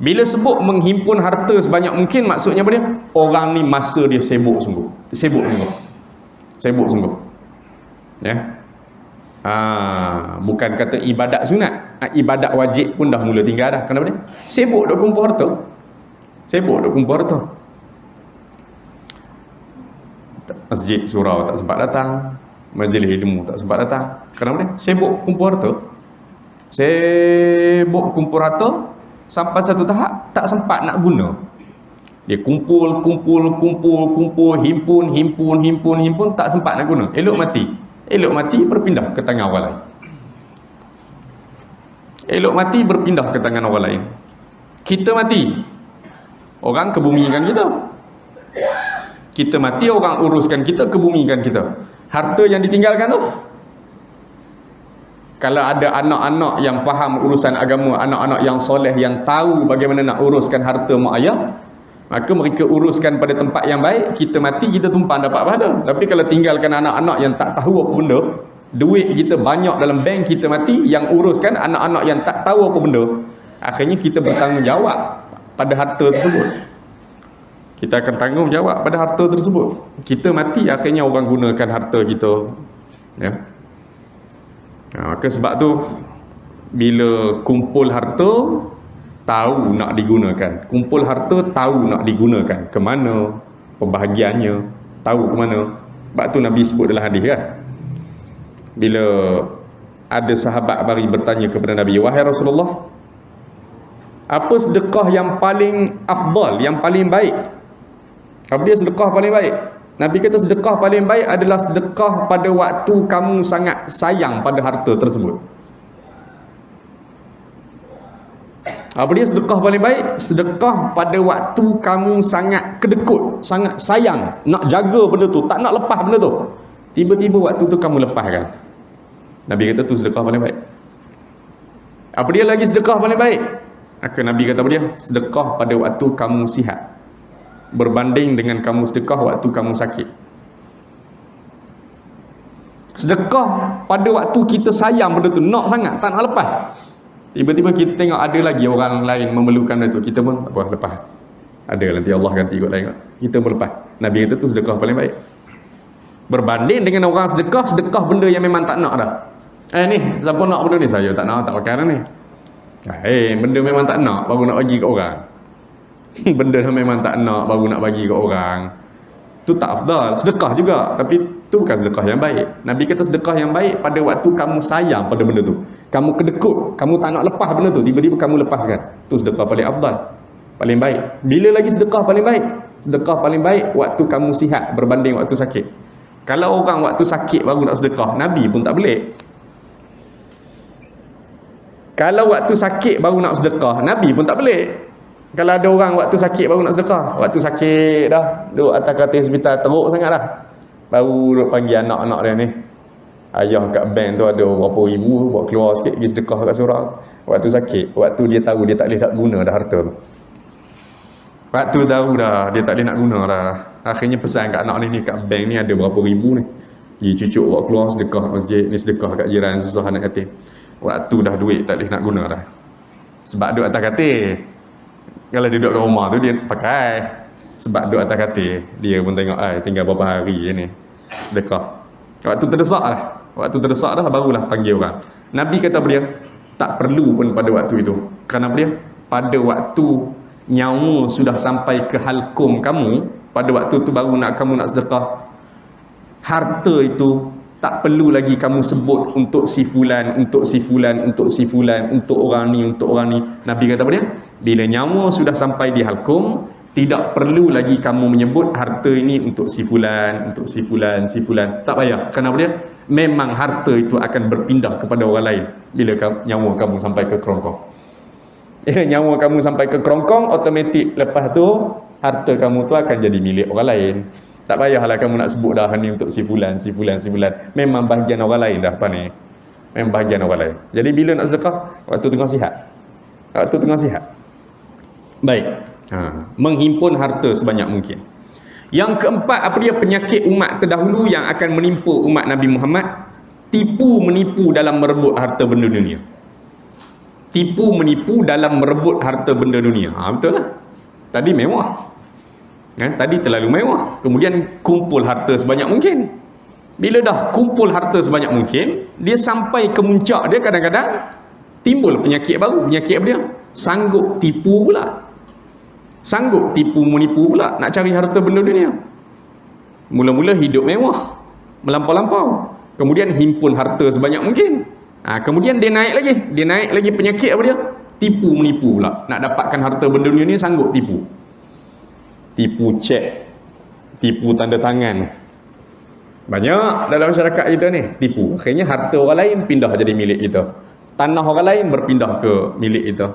Bila sebut menghimpun harta sebanyak mungkin, maksudnya apa dia? Orang ni masa dia sibuk sungguh. Sibuk sungguh. Sibuk sungguh. Ya. Bukan kata ibadat sunat. Ibadat wajib pun dah mula tinggal dah. Kenapa dia? Sibuk duk kumpul harta. Sibuk duk kumpul harta. Masjid surau tak sempat datang, majlis ilmu tak sempat datang. Kenapa dia? Sibuk kumpul harta. Sibuk kumpul harta sampai satu tahap tak sempat nak guna. Dia kumpul, himpun, tak sempat nak guna. Elok mati berpindah ke tangan orang lain. Elok mati berpindah ke tangan orang lain. Kita mati, orang kebumikan kita. Kita mati, orang uruskan kita, kebumikan kita. Harta yang ditinggalkan tu, kalau ada anak-anak yang faham urusan agama, anak-anak yang soleh, yang tahu bagaimana nak uruskan harta mak ayah, maka mereka uruskan pada tempat yang baik. Kita mati, kita tumpang dapat pahala. Tapi kalau tinggalkan anak-anak yang tak tahu apa benda, duit kita banyak dalam bank, kita mati, yang uruskan anak-anak yang tak tahu apa benda, akhirnya kita bertanggungjawab pada harta tersebut. Kita akan tanggungjawab pada harta tersebut. Kita mati, akhirnya orang gunakan harta kita. Ya. Maka sebab tu, bila kumpul harta, tahu nak digunakan. Kumpul harta, tahu nak digunakan. Ke mana pembahagiannya, tahu ke mana. Sebab tu Nabi sebut dalam hadis kan. Bila ada sahabat mari bertanya kepada Nabi, wahai Rasulullah, apa sedekah yang paling afdal, yang paling baik? Apa dia sedekah paling baik? Nabi kata sedekah paling baik adalah sedekah pada waktu kamu sangat sayang pada harta tersebut. Apa dia sedekah paling baik? Sedekah pada waktu kamu sangat kedekut, sangat sayang, nak jaga benda tu, tak nak lepas benda tu. Tiba-tiba waktu tu kamu lepaskan. Nabi kata tu sedekah paling baik. Apa dia lagi sedekah paling baik? Maka Nabi kata apa dia? Sedekah pada waktu kamu sihat, berbanding dengan kamu sedekah waktu kamu sakit. Sedekah pada waktu kita sayang benda tu, nak sangat, tak nak lepas. Tiba-tiba kita tengok ada lagi orang lain memerlukan benda tu, kita pun tak apa, lepas. Ada nanti Allah ganti kot lain, kita pun lepas. Nabi kata tu sedekah paling baik. Berbanding dengan orang sedekah benda yang memang tak nak dah. Ni, siapa nak benda ni? Saya tak nak, tak pakai dah ni. Benda memang tak nak, baru nak bagi kat orang. Benda yang memang tak nak, baru nak bagi kat orang, tu tak afdal. Sedekah juga, tapi tu bukan sedekah yang baik. Nabi kata sedekah yang baik pada waktu kamu sayang pada benda tu, kamu kedekut, kamu tak nak lepas benda tu, tiba-tiba kamu lepaskan. Tu sedekah paling afdal, paling baik. Bila lagi sedekah paling baik? Sedekah paling baik waktu kamu sihat berbanding waktu sakit. Kalau orang waktu sakit baru nak sedekah, Nabi pun tak boleh. Kalau waktu sakit baru nak sedekah, Nabi pun tak boleh. Kalau ada orang waktu sakit baru nak sedekah, waktu sakit dah, duduk atas katil hospital teruk sangat dah, baru duduk panggil anak-anak dia ni, ayah kat bank tu ada berapa ribu, buat keluar sikit pergi sedekah kat surau. Waktu sakit, waktu dia tahu dia tak boleh nak guna dah harta tu, waktu tahu dah dia tak boleh nak guna dah, akhirnya pesan kat anak ni kat bank ni ada berapa ribu ni, pergi cucuk buat keluar sedekah kat masjid ni, sedekah kat jiran susah anak yatim. Waktu dah duit tak boleh nak guna dah, sebab duduk atas katil. Kalau dia duduk kat rumah tu dia pakai, sebab duduk atas katil, dia pun tengok tinggal berapa hari ni sedekah. Waktu terdesak dah barulah panggil orang. Nabi kata apa dia? Tak perlu pun pada waktu itu. Kerana apa dia? Pada waktu nyawa sudah sampai ke halkum kamu, pada waktu tu baru kamu nak sedekah. Harta itu tak perlu lagi kamu sebut untuk si fulan, untuk si fulan, untuk si fulan, untuk orang ni, untuk orang ni. Nabi kata apa dia? Bila nyawa sudah sampai di halkum, tidak perlu lagi kamu menyebut harta ini untuk si fulan, untuk si fulan, si fulan. Tak payah. Kenapa dia? Memang harta itu akan berpindah kepada orang lain bila nyawa kamu sampai ke kerongkong. Bila nyawa kamu sampai ke kerongkong, otomatik lepas tu harta kamu tu akan jadi milik orang lain. Tak payahlah kamu nak sebut dah ni untuk si fulan, si fulan, si fulan. Memang bahagian orang lain dah apa ni. Memang bahagian orang lain. Jadi bila nak sedekah? Waktu tengah sihat. Waktu tengah sihat. Baik. Menghimpun harta sebanyak mungkin. Yang keempat, apa dia penyakit umat terdahulu yang akan menimpa umat Nabi Muhammad? Tipu menipu dalam merebut harta benda dunia. Tipu menipu dalam merebut harta benda dunia. Betul lah. Tadi mewah. Tadi terlalu mewah. Kemudian kumpul harta sebanyak mungkin. Bila dah kumpul harta sebanyak mungkin, dia sampai ke muncak dia, kadang-kadang timbul penyakit baru. Penyakit apa dia? Sanggup tipu pula. Sanggup tipu menipu pula, nak cari harta benda dunia. Mula-mula hidup mewah, melampau-lampau, kemudian himpun harta sebanyak mungkin. Kemudian dia naik lagi penyakit apa dia? Tipu menipu pula. Nak dapatkan harta benda dunia ni sanggup tipu. Tipu cek, tipu tanda tangan. Banyak dalam masyarakat kita ni tipu. Akhirnya harta orang lain pindah jadi milik kita. Tanah orang lain berpindah ke milik kita.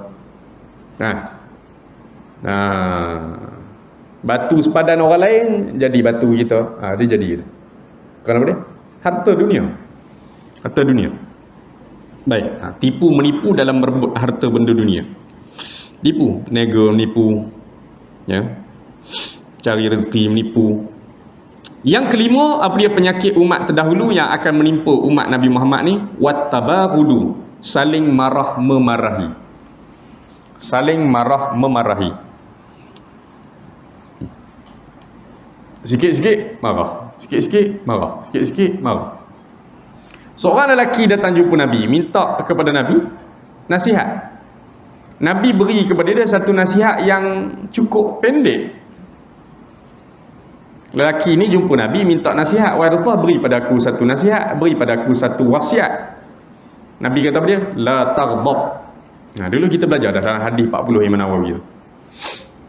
Batu sepadan orang lain jadi batu kita. Dia jadi gitu. Kenapa dia? Harta dunia. Harta dunia. Baik, tipu menipu dalam merebut harta benda dunia. Tipu, peniaga menipu, ya. Cari rezeki menipu. Yang kelima, apa dia penyakit umat terdahulu yang akan menimpa umat Nabi Muhammad ni? Wattabarudu, saling marah memarahi. Saling marah memarahi. Sikit-sikit marah, sikit-sikit marah, sikit-sikit marah. Seorang lelaki datang jumpa Nabi, minta kepada Nabi nasihat. Nabi beri kepada dia satu nasihat yang cukup pendek. Lelaki ini jumpa Nabi, minta nasihat. Wahai Rasulullah, beri pada aku satu nasihat, beri pada aku satu wasiat. Nabi kata apa dia? La taghdab. Dulu kita belajar dalam hadis 40 Imam Nawawi tu.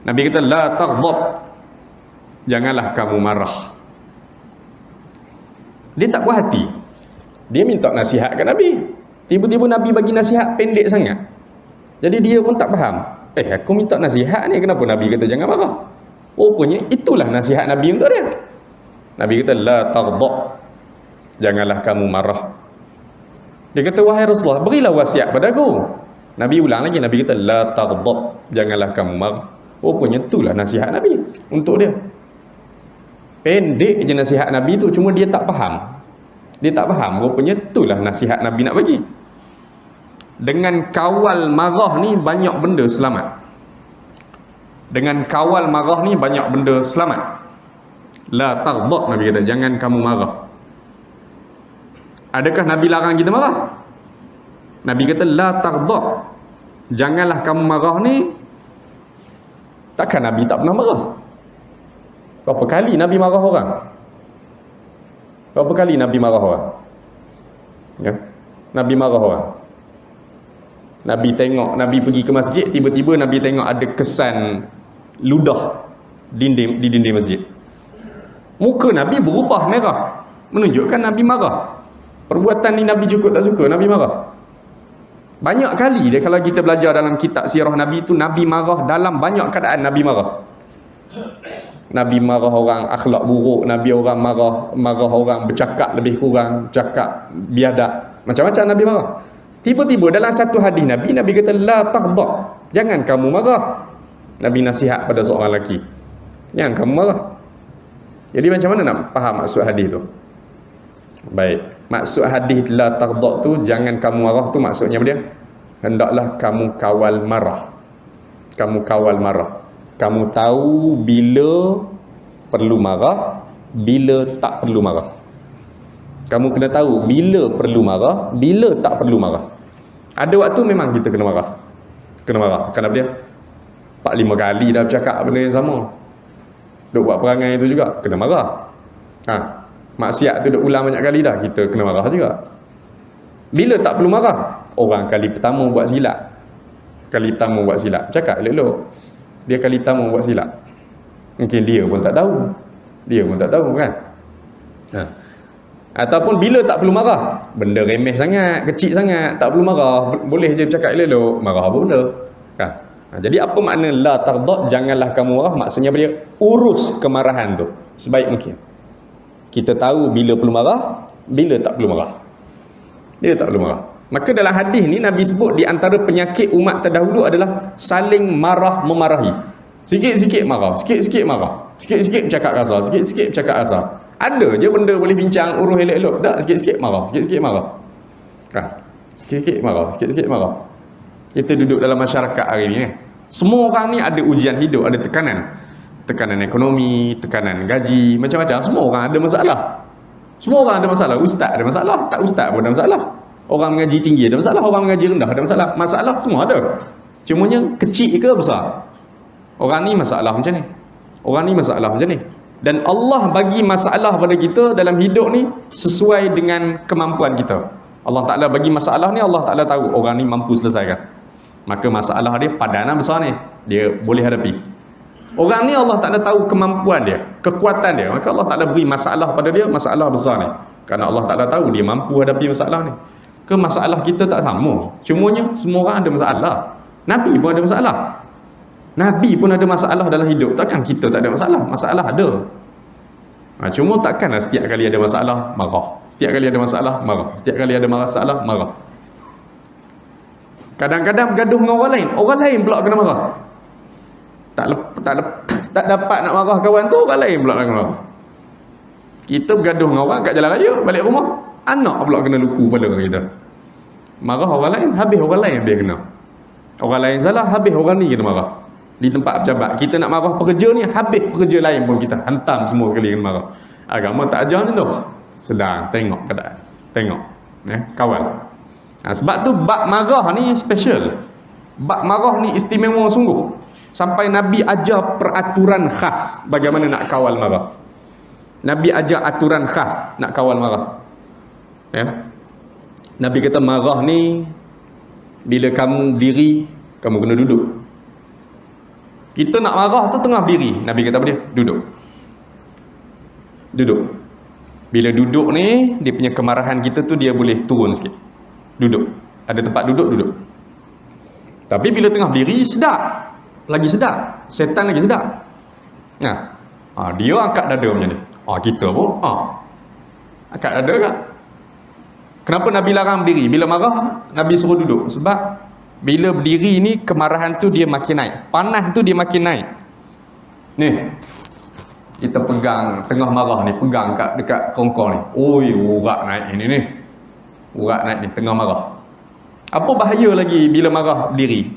Nabi kata la taghdab. Janganlah kamu marah. Dia tak puas hati. Dia minta nasihat ke Nabi. Tiba-tiba Nabi bagi nasihat pendek sangat. Jadi dia pun tak faham. Aku minta nasihat ni, kenapa Nabi kata jangan marah? Rupanya itulah nasihat Nabi untuk dia. Nabi kata la taghdab. Janganlah kamu marah. Dia kata, wahai Rasulullah, berilah wasiat pada aku. Nabi ulang lagi. Nabi kata la taghdab. Janganlah kamu marah. Rupanya itulah nasihat Nabi untuk dia. Pendek je nasihat Nabi tu, cuma dia tak faham. Dia tak faham. Rupanya itulah nasihat Nabi nak bagi. Dengan kawal marah ni banyak benda selamat. Dengan kawal marah ni banyak benda selamat. La taghdab, Nabi kata, jangan kamu marah. Adakah Nabi larang kita marah? Nabi kata la taghdab. Janganlah kamu marah ni. Takkan Nabi tak pernah marah? Berapa kali Nabi marah orang? Berapa kali Nabi marah orang? Ya? Nabi marah orang. Nabi tengok, Nabi pergi ke masjid, tiba-tiba Nabi tengok ada kesan ludah di dinding masjid. Muka Nabi berubah merah, menunjukkan Nabi marah. Perbuatan ni Nabi cukup tak suka, Nabi marah. Banyak kali dia, kalau kita belajar dalam kitab sirah Nabi tu, Nabi marah dalam banyak keadaan. Nabi marah. Nabi marah orang akhlak buruk, Nabi orang marah orang bercakap lebih kurang, cakap biadab, macam-macam Nabi marah. Tiba-tiba dalam satu hadis Nabi kata la taghdab, jangan kamu marah. Nabi nasihat pada seorang lelaki, jangan kamu marah. Jadi macam mana nak faham maksud hadis tu? Baik, maksud hadis la taghdab tu, jangan kamu marah tu maksudnya apa dia? Hendaklah kamu kawal marah. Kamu kawal marah. Kamu tahu bila perlu marah, bila tak perlu marah. Kamu kena tahu bila perlu marah, bila tak perlu marah. Ada waktu memang kita kena marah. Kena marah. Kenapa dia? 4-5 kali dah bercakap benda yang sama. Duk buat perangai itu juga, kena marah. Maksiat tu duk ulang banyak kali dah, kita kena marah juga. Bila tak perlu marah? Orang kali pertama buat silap. Kali pertama buat silap, cakap elok-elok. Dia kali pertama buat silap, mungkin dia pun tak tahu. Dia pun tak tahu kan. Ataupun bila tak perlu marah, benda remeh sangat, kecil sangat, tak perlu marah, boleh je bercakap elok-elok, marah apa benda kan? Jadi apa makna la taghdab, janganlah kamu marah? Maksudnya apa dia? Urus kemarahan tu sebaik mungkin. Kita tahu bila perlu marah, bila tak perlu marah. Bila tak perlu marah. Maka dalam hadis ni Nabi sebut di antara penyakit umat terdahulu adalah saling marah memarahi. Sikit-sikit marah, sikit-sikit marah. Sikit-sikit bercakap kasar, sikit-sikit bercakap kasar. Ada je benda boleh bincang urus elok-elok, tak sikit-sikit marah, sikit-sikit marah. Kan? Sikit-sikit marah, sikit-sikit marah. Kita duduk dalam masyarakat hari ni. Semua orang ni ada ujian hidup, ada tekanan. Tekanan ekonomi, tekanan gaji, macam-macam. Semua orang ada masalah. Semua orang ada masalah. Ustaz ada masalah, tak ustaz pun ada masalah. Orang mengaji tinggi ada masalah, orang mengaji rendah ada masalah. Masalah semua ada. Cumanya kecil ke besar. Orang ni masalah macam ni. Orang ni masalah macam ni. Dan Allah bagi masalah pada kita dalam hidup ni sesuai dengan kemampuan kita. Allah Ta'ala bagi masalah ni, Allah Ta'ala tahu orang ni mampu selesaikan. Maka masalah dia padanan besar ni, dia boleh hadapi. Orang ni Allah Ta'ala tahu kemampuan dia, kekuatan dia. Maka Allah Ta'ala beri masalah pada dia, masalah besar ni. Kerana Allah Ta'ala tahu dia mampu hadapi masalah ni. Ke masalah kita tak sama. Cumanya semua orang ada masalah. Nabi pun ada masalah. Nabi pun ada masalah dalam hidup. Takkan kita tak ada masalah? Masalah ada. Cuma takkanlah setiap kali ada masalah, marah. Setiap kali ada masalah, marah. Setiap kali ada masalah, marah. Kadang-kadang bergaduh dengan orang lain pula kena marah. Tak dapat nak marah kawan tu, orang lain pula kena marah. Kita bergaduh dengan orang kat jalan raya, balik rumah, anak pula kena luku kepala kita. Marah orang lain, habis orang lain habis kena. Orang lain salah, habis orang ni kena marah. Di tempat pejabat, kita nak marah pekerja ni, habis pekerja lain pun kita hantam semua sekali kena marah. Agama tak ajar ni tu. Sedang tengok keadaan. Tengok. Kawal. Sebab tu bab marah ni special. Bab marah ni istimewa sungguh. Sampai Nabi ajar peraturan khas bagaimana nak kawal marah. Nabi ajar aturan khas nak kawal marah. Ya. Nabi kata marah ni bila kamu berdiri, kamu kena duduk. Kita nak marah tu tengah berdiri. Nabi kata apa dia? Duduk. Duduk. Bila duduk ni, dia punya kemarahan kita tu dia boleh turun sikit. Duduk. Ada tempat duduk, duduk. Tapi bila tengah berdiri, sedap. Lagi sedap. Setan lagi sedap. Dia angkat dada macam ni. Kita pun angkat dada kan. Kenapa Nabi larang berdiri? Bila marah, Nabi suruh duduk. Sebab bila berdiri ni, kemarahan tu dia makin naik. Panas tu dia makin naik. Ni. Kita pegang tengah marah ni, pegang dekat kongkong ni. Oi, urat naik ini ni. Urat naik ni tengah marah. Apa bahaya lagi bila marah berdiri?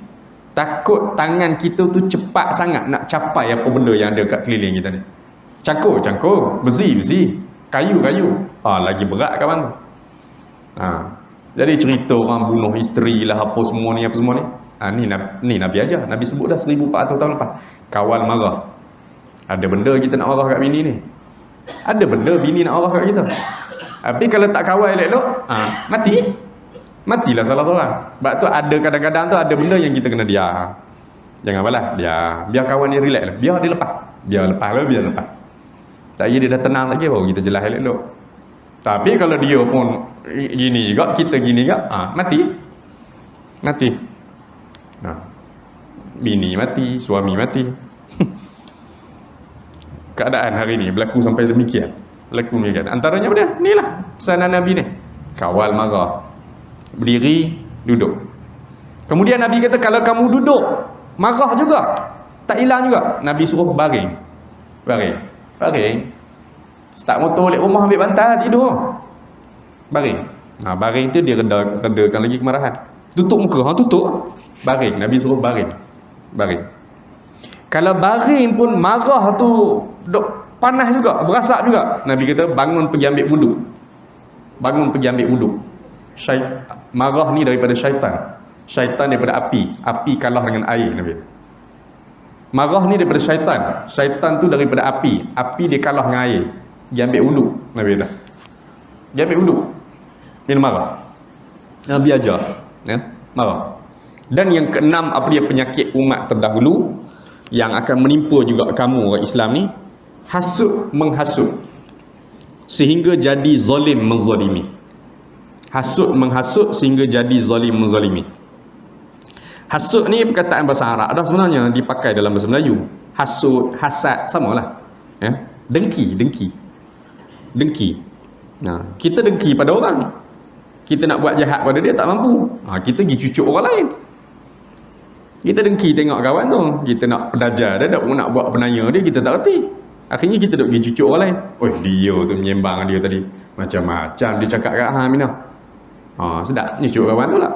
Takut tangan kita tu cepat sangat nak capai apa benda yang ada kat keliling kita ni. Cangkul, besi, kayu. Lagi berat kawan tu. Jadi cerita orang bunuh isteri lah apa semua ni. Ni Nabi ajar. Nabi sebut dah 1400 tahun lepas. Kawal marah. Ada benda kita nak marah kat bini ni. Ada benda bini nak marah kat kita. Tapi kalau tak kawal elok-elok, matilah salah seorang. Sebab tu ada kadang-kadang tu ada benda yang kita kena diam. Jangan balas, biar kawan ni relax lah. Biar dia lepas. Biar lepas. Tak dia dah tenang lagi baru kita jelas elok-elok. Tapi kalau dia pun gini juga, kita gini juga, mati. Bini mati, suami mati. Keadaan hari ni berlaku sampai demikian. Antaranya apa dia? Inilah pesanan Nabi ni. Kawal marah. Berdiri, duduk. Kemudian Nabi kata kalau kamu duduk, marah juga, tak hilang juga. Nabi suruh baring. Start motor balik rumah ambil bantal, tidur. Baring. Baring tu dia redakan lagi kemarahan. Tutup muka, tutup. Baring. Nabi suruh baring. Kalau baring pun marah tu panas juga, berasap juga. Nabi kata bangun pergi ambil wudu. Marah ni daripada syaitan. Syaitan daripada api. Api kalah dengan air, Nabi. Marah ni daripada syaitan. Syaitan tu daripada api. Api dia kalah dengan air. Dia ambil wudu, Nabi kata. Dia ambil wudu. Bila marah. Nabi ajar, marah. Dan yang keenam, apa dia penyakit umat terdahulu yang akan menimpa juga kamu orang Islam ni, menghasut sehingga jadi zalim menzalimi. Menghasut sehingga jadi zalim menzalimi. Hasut ni perkataan bahasa Arab dah sebenarnya dipakai dalam bahasa Melayu. Hasut, hasad, samalah. Dengki. Kita dengki pada orang. Kita nak buat jahat pada dia tak mampu. Kita pergi cucuk orang lain. Kita dengki tengok kawan tu. Kita nak pedajar dia, nak buat penaya dia, kita tak reti. Akhirnya kita duk pergi cucuk orang lain. Oh, dia tu menyembang dia tadi. Macam-macam dia cakap kat hang Mina. Sedap nyucuk kawan tu pula.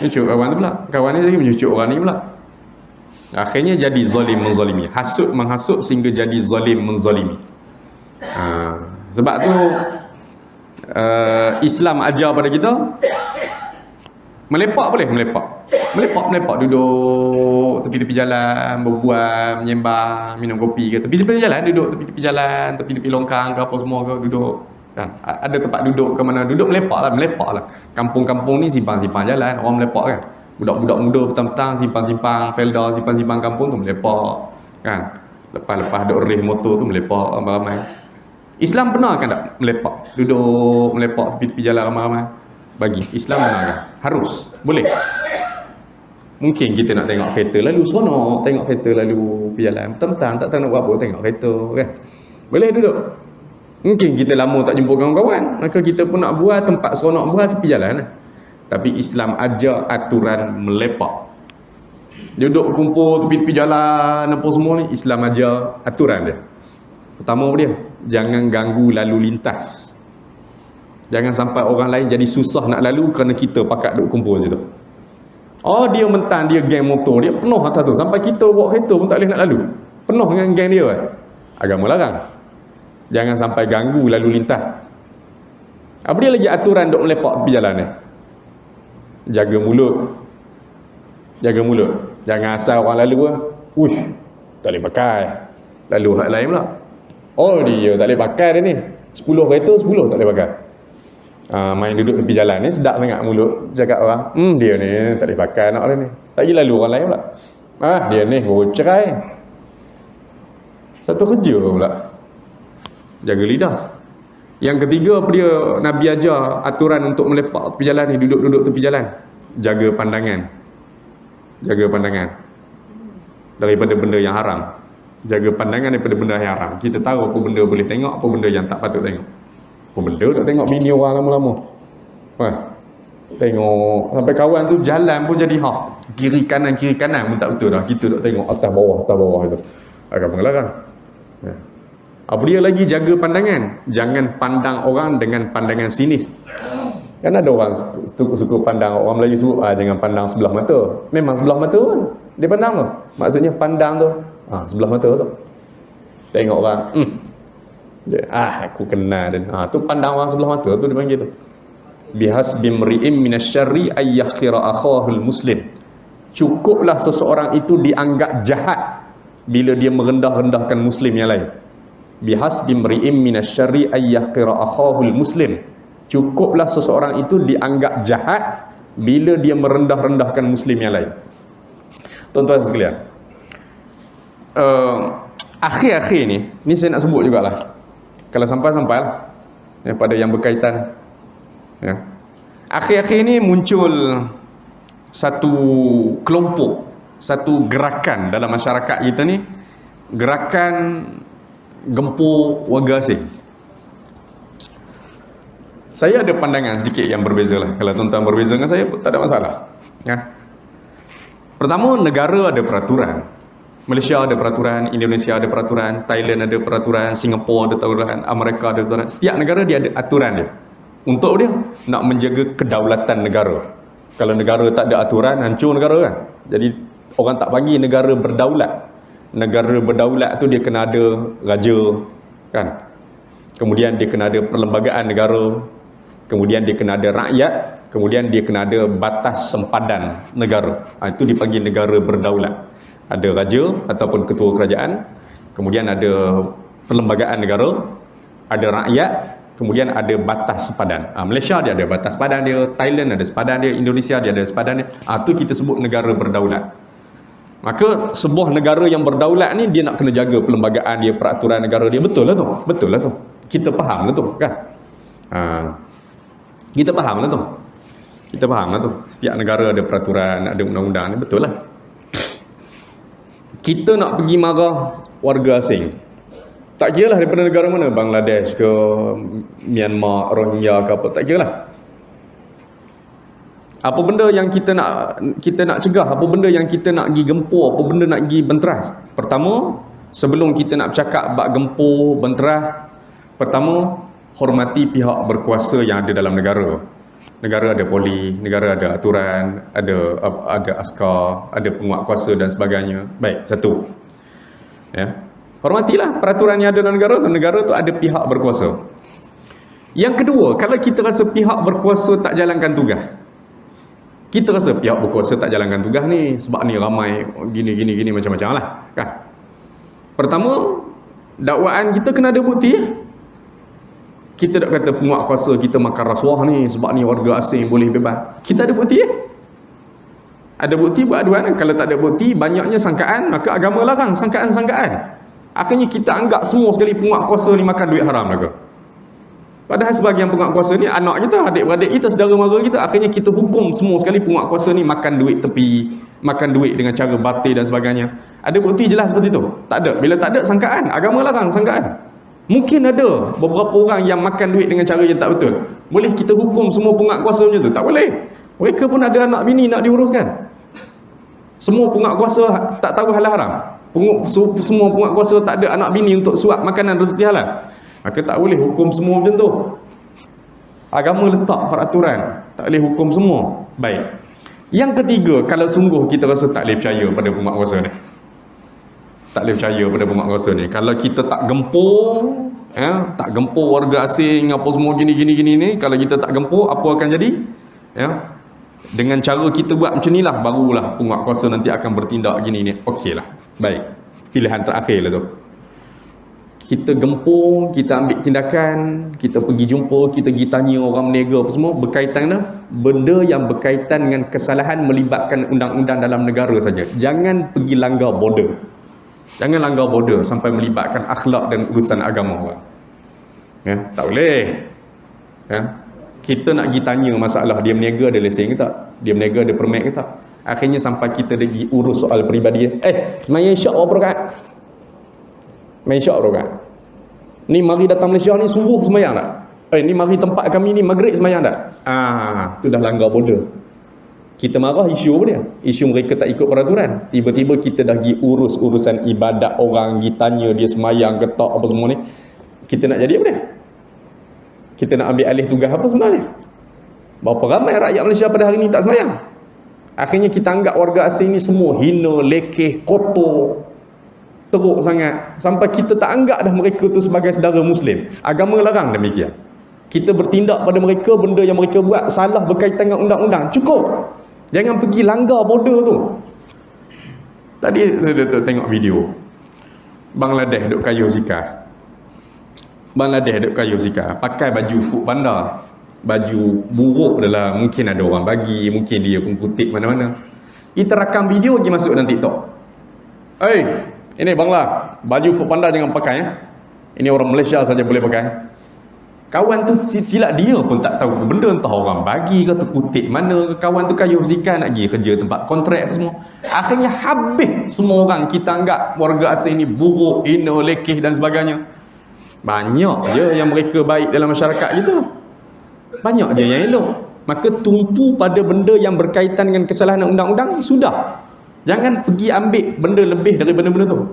Nyucuk kawan tu pula. Kawan ni lagi menyucuk orang ni pula. Akhirnya jadi zalim menzalimi. Hasut menghasut sehingga jadi zalim menzalimi. Sebab tu Islam ajar pada kita melepak boleh, melepak duduk tepi-tepi jalan, berbual, menyembang, minum kopi ke tepi-tepi jalan, duduk tepi-tepi jalan, tepi-tepi longkang ke apa semua ke, duduk kan. Ada tempat duduk ke mana, duduk melepak lah. Kampung-kampung ni simpang-simpang jalan, orang melepak kan. Budak-budak muda petang-petang simpang-simpang Felda, simpang-simpang kampung tu melepak kan. Lepas-lepas duk reh motor tu melepak ramai-ramai. Islam benarkan tak melepak? Duduk melepak tepi-tepi jalan ramai-ramai? Bagi Islam benarkan? Harus? Boleh? Mungkin kita nak tengok kereta lalu seronok, tengok kereta lalu berjalan petang-petang, tak tahu nak buat apa, tengok kereta kan. Boleh duduk? Mungkin kita lama tak jumpa kawan-kawan, maka kita pun nak buat tempat seronok buat tepi jalan lah. Tapi Islam ajar aturan melepak. Duduk kumpul tepi-tepi jalan apa semua ni, Islam ajar aturan dia. Pertama apa dia? Jangan ganggu lalu lintas. Jangan sampai orang lain jadi susah nak lalu kerana kita pakat duduk kumpul situ. Dia mentang dia geng motor, dia penuh atas tu. Sampai kita bawa kereta pun tak boleh nak lalu. Penuh dengan geng dia kan. Agama larang. Jangan sampai ganggu lalu lintas. Apa dia lagi aturan duk melepak tepi jalan ni? Jaga mulut. Jaga mulut. Jangan asal orang lalu lah. Tak boleh pakai. Lalu hak lain pula. Dia tak boleh pakai dia ni. 10 kereta, 10 tak boleh pakai. Main duduk tepi jalan ni sedap sangat mulut cakap orang. Dia ni tak boleh pakai anak dia ni. Tak pergi lalu orang lain pula. Dia ni baru cerai. Satu kerja pula. Jaga lidah. Yang ketiga apa dia Nabi ajar aturan untuk melepak tepi jalan ni, duduk-duduk tepi jalan. Jaga pandangan. Jaga pandangan daripada benda yang haram. Jaga pandangan daripada benda yang haram. Kita tahu apa benda boleh tengok, apa benda yang tak patut tengok. Apa benda nak tengok bini orang lama-lama. Tengok sampai kawan tu jalan pun jadi kiri kanan pun tak betul dah. Kita duk tengok atas bawah itu. Agak mengelarang. Apa dia lagi? Jaga pandangan. Jangan pandang orang dengan pandangan sinis. Kan ada orang suka pandang, orang Melayu sebut jangan pandang sebelah mata. Memang sebelah mata kan dia pandang tu. Maksudnya pandang tu sebelah mata tu. Tengok orang aku kenal dia. Tu pandang orang sebelah mata tu dia panggil tu. Bihasbi mri'in minasyarri ayyakhira akhahul muslim. Cukuplah seseorang itu dianggap jahat bila dia merendah-rendahkan muslim yang lain. Bihasbi mri'in minasyarri ayyakhira akhahul muslim. Cukuplah seseorang itu dianggap jahat bila dia merendah-rendahkan muslim yang lain. Tuan-tuan sekalian, akhir-akhir ni saya nak sebut jugalah. Kalau sampai-sampai lah pada yang berkaitan akhir-akhir ni muncul satu kelompok, satu gerakan dalam masyarakat kita ni, gerakan gempur warga asing. Saya ada pandangan sedikit yang berbeza lah. Kalau tuan-tuan berbeza dengan saya pun tak ada masalah. Pertama, negara ada peraturan. Malaysia ada peraturan, Indonesia ada peraturan, Thailand ada peraturan, Singapura ada peraturan, Amerika ada peraturan. Setiap negara dia ada aturan dia. Untuk dia nak menjaga kedaulatan negara. Kalau negara tak ada aturan, hancur negara kan. Jadi orang tak bagi negara berdaulat. Negara berdaulat tu dia kena ada raja kan. Kemudian dia kena ada perlembagaan negara. Kemudian dia kena ada rakyat. Kemudian dia kena ada batas sempadan negara. Itu dipanggil negara berdaulat. Ada raja ataupun ketua kerajaan. Kemudian ada perlembagaan negara. Ada rakyat. Kemudian ada batas sepadan. Malaysia dia ada batas sepadan dia. Thailand ada sepadan dia. Indonesia dia ada sepadan dia. Itu kita sebut negara berdaulat. Maka sebuah negara yang berdaulat ni dia nak kena jaga perlembagaan dia, peraturan negara dia. Betul lah tu. Betul lah tu. Kita faham lah tu kan. Kita faham lah tu. Kita faham lah tu. Setiap negara ada peraturan, ada undang-undang ni. Betul lah. Kita nak pergi marah warga asing. Tak kira lah daripada negara mana. Bangladesh ke, Myanmar, Rohingya ke apa. Tak kira lah. Apa benda yang kita nak cegah, apa benda yang kita nak pergi gempur, apa benda nak pergi benteras. Pertama, Sebelum kita nak bercakap bab gempur, benterah, pertama, hormati pihak berkuasa yang ada dalam negara. Negara ada polis, negara ada aturan, ada askar, ada penguat kuasa dan sebagainya. Baik, satu. Ya. Hormatilah peraturan yang ada dalam negara tu. Negara tu ada pihak berkuasa. Yang kedua, kalau kita rasa pihak berkuasa tak jalankan tugas, kita rasa pihak berkuasa tak jalankan tugas ni sebab ni ramai gini macam-macam lah kan. Pertama, dakwaan kita kena ada bukti. Kita tak kata penguat kuasa kita makan rasuah ni sebab ni warga asing boleh bebas. Kita ada bukti. Ada bukti buat aduan. Kalau tak ada bukti, banyaknya sangkaan, maka agama larang sangkaan-sangkaan. Akhirnya kita anggap semua sekali penguat kuasa ni makan duit haram lah ke. Padahal sebahagian penguat kuasa ni anak kita, adik-beradik kita, saudara mara kita. Akhirnya kita hukum semua sekali penguat kuasa ni makan duit tepi, makan duit dengan cara batil dan sebagainya. Ada bukti jelas seperti tu? Tak ada. Bila tak ada, sangkaan. Agama larang sangkaan. Mungkin ada beberapa orang yang makan duit dengan cara yang tak betul. Boleh kita hukum semua penguat kuasa macam tu? Tak boleh. Mereka pun ada anak bini nak diuruskan. Semua penguat kuasa tak tahu halal haram. Semua penguat kuasa tak ada anak bini untuk suap makanan rezeki halal. Maka tak boleh hukum semua macam tu. Agama letak peraturan, tak boleh hukum semua. Baik. Yang ketiga, kalau sungguh kita rasa tak boleh percaya pada penguat kuasa ni, tak boleh percaya pada penguat kuasa ni, kalau kita tak gempur, tak gempur warga asing apa semua gini ni, kalau kita tak gempur, apa akan jadi? Dengan cara kita buat macam ni lah, barulah penguat kuasa nanti akan bertindak gini ni. Okey lah. Baik. Pilihan terakhir lah tu. Kita gempur, kita ambil tindakan, kita pergi jumpa, kita pergi tanya orang berniaga apa semua, berkaitan dengan benda yang berkaitan dengan kesalahan melibatkan undang-undang dalam negara saja. Jangan pergi langgar border. Jangan langgar border sampai melibatkan akhlak dan urusan agama orang. Tak boleh. Kita nak pergi tanya masalah dia berniaga ada lesen ke tak? Dia berniaga ada permit ke tak? Akhirnya sampai kita pergi urus soal peribadi. Semayang isyak berapa rakaat? Main syak rakaat. Ni mari datang Malaysia ni subuh semayang tak? Ni mari tempat kami ni maghrib semayang tak? Tu dah langgar border. Kita marah isu apa dia? Isu mereka tak ikut peraturan. Tiba-tiba kita dah pergi urus urusan ibadat orang, pergi tanya dia semayang ke tak apa semua ni. Kita nak jadi apa dia? Kita nak ambil alih tugas apa sebenarnya? Berapa ramai rakyat Malaysia pada hari ni tak semayang? Akhirnya kita anggap warga asing ni semua hina, lekeh, kotor, teruk sangat, sampai kita tak anggap dah mereka tu sebagai saudara Muslim. Agama larang demikian. Kita bertindak pada mereka, benda yang mereka buat salah berkaitan dengan undang-undang, cukup. Jangan pergi langgar border tu. Tadi saya tengok video Bangladesh duk kayuh zikar. Bangladesh duk kayuh zikar, pakai baju food panda, baju buruk adalah, mungkin ada orang bagi, mungkin dia pun kutip mana-mana. Kita rakam video pergi masuk dalam TikTok. Ini Bangla, baju food panda jangan pakai. Ini orang Malaysia saja boleh pakai. Kawan tu silap dia pun tak tahu benda, entah orang bagi ke terkutip mana. Kawan tu kayuh zikar nak pergi kerja tempat kontrak apa semua. Akhirnya habis semua orang. Kita anggap warga asing ni buruk, hina, lekeh dan sebagainya. Banyak je yang mereka baik dalam masyarakat kita. Banyak je yang elok. Maka tumpu pada benda yang berkaitan dengan kesalahan undang-undang, sudah. Jangan pergi ambil benda lebih daripada benda tu.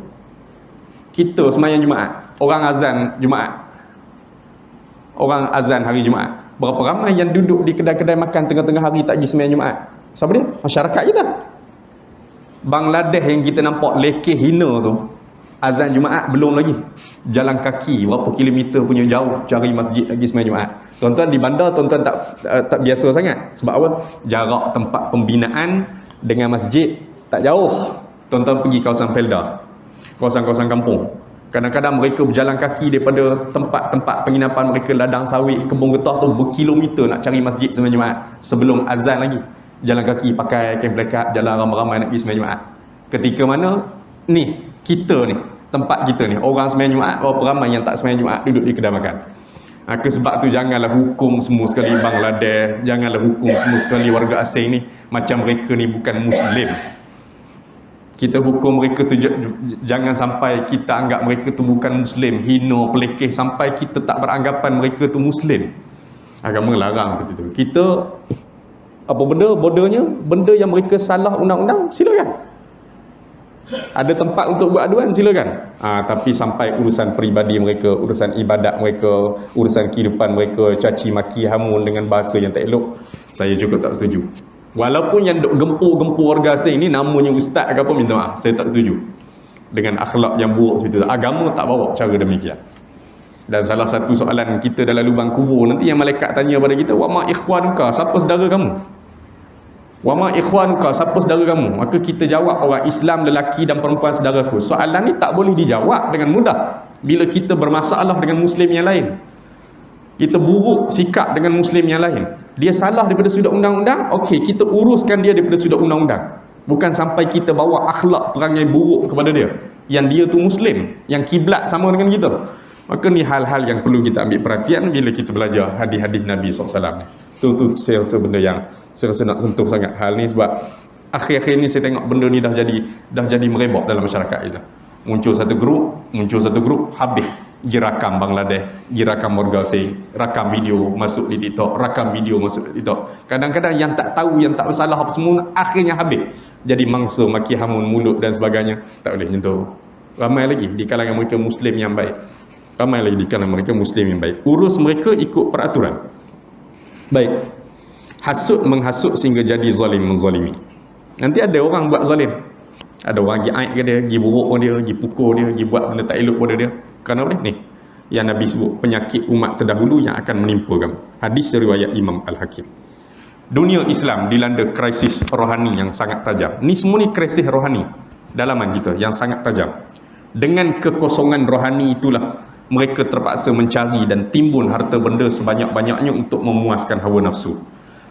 Kita semayang Jumaat, orang azan Jumaat, orang azan hari Jumaat, berapa ramai yang duduk di kedai-kedai makan tengah-tengah hari tak pergi semayang Jumaat? Siapa dia? Masyarakat kita. Bangladesh yang kita nampak lekeh hina tu, azan Jumaat belum lagi, jalan kaki berapa kilometer punya jauh cari masjid lagi semayang Jumaat. Tuan-tuan di bandar, tuan-tuan tak biasa sangat. Sebab apa? Jarak tempat pembinaan dengan masjid tak jauh. Tuan-tuan pergi kawasan Felda, kawasan-kawasan kampung, kadang-kadang mereka berjalan kaki daripada tempat-tempat penginapan mereka, ladang sawit, kebun getah tu, berkilometer nak cari masjid semayang Jumaat. Sebelum azan lagi jalan kaki, pakai kain pelekat, jalan ramai-ramai nak pergi semayang Jumaat. Ketika mana ni kita ni, tempat kita ni, orang semayang Jumaat, berapa ramai yang tak semayang Jumaat duduk di kedai makan. Sebab tu janganlah hukum semua sekali Bangladesh, janganlah hukum semua sekali warga asing ni macam mereka ni bukan Muslim. Kita hukum mereka tu, jangan sampai kita anggap mereka tu bukan Muslim, hina, pelekeh, sampai kita tak beranggapan mereka tu Muslim. Agama larang seperti tu. Kita apa benda, bordernya, benda yang mereka salah undang-undang, silakan. Ada tempat untuk buat aduan, silakan. Tapi sampai urusan peribadi mereka, urusan ibadat mereka, urusan kehidupan mereka, caci maki hamun dengan bahasa yang tak elok, saya juga tak setuju. Walaupun yang duk gempur-gempur warga asing ni namanya ustaz ke apa, minta maaf, saya tak setuju dengan akhlak yang buruk seperti itu. Agama tak bawa cara demikian. Dan salah satu soalan kita dalam lubang kubur nanti yang malaikat tanya pada kita, wa ma ikhwanuka, siapa saudara kamu? Wa ma ikhwanuka, siapa saudara kamu? Maka kita jawab, orang Islam lelaki dan perempuan saudaraku. Soalan ni tak boleh dijawab dengan mudah bila kita bermasalah dengan muslim yang lain. Kita buruk sikap dengan muslim yang lain, dia salah daripada sudut undang-undang, okey, kita uruskan dia daripada sudut undang-undang. Bukan sampai kita bawa akhlak perangai buruk kepada dia, yang dia tu muslim, yang kiblat sama dengan kita. Maka ni hal-hal yang perlu kita ambil perhatian bila kita belajar hadis-hadis Nabi SAW ni. Tu saya rasa benda yang saya rasa nak sentuh sangat hal ni, sebab akhir-akhir ni saya tengok benda ni dah jadi merebak dalam masyarakat kita. Muncul satu grup habis pergi rakam Bangladesh, pergi rakam warga asing, rakam video masuk di TikTok, rakam video masuk di TikTok. Kadang-kadang yang tak tahu, yang tak bersalah apa semua, akhirnya habis jadi mangsa maki hamun mulut dan sebagainya. Tak boleh nyentuh. Ramai lagi di kalangan mereka muslim yang baik. Ramai lagi di kalangan mereka muslim yang baik. Urus mereka ikut peraturan. Baik. Hasut menghasut sehingga jadi zalim menzalimi. Nanti ada orang buat zalim. Ada orang pergi aib ke dia, pergi buruk pada dia, pergi pukul dia, pergi buat benda tak elok pada dia. Kerana boleh ni yang Nabi sebut, penyakit umat terdahulu yang akan menimpa kamu. Hadis riwayat Imam Al-Hakim. Dunia Islam dilanda krisis rohani yang sangat tajam. Ni semua ni krisis rohani dalaman kita yang sangat tajam. Dengan kekosongan rohani itulah mereka terpaksa mencari dan timbun harta benda sebanyak-banyaknya untuk memuaskan hawa nafsu.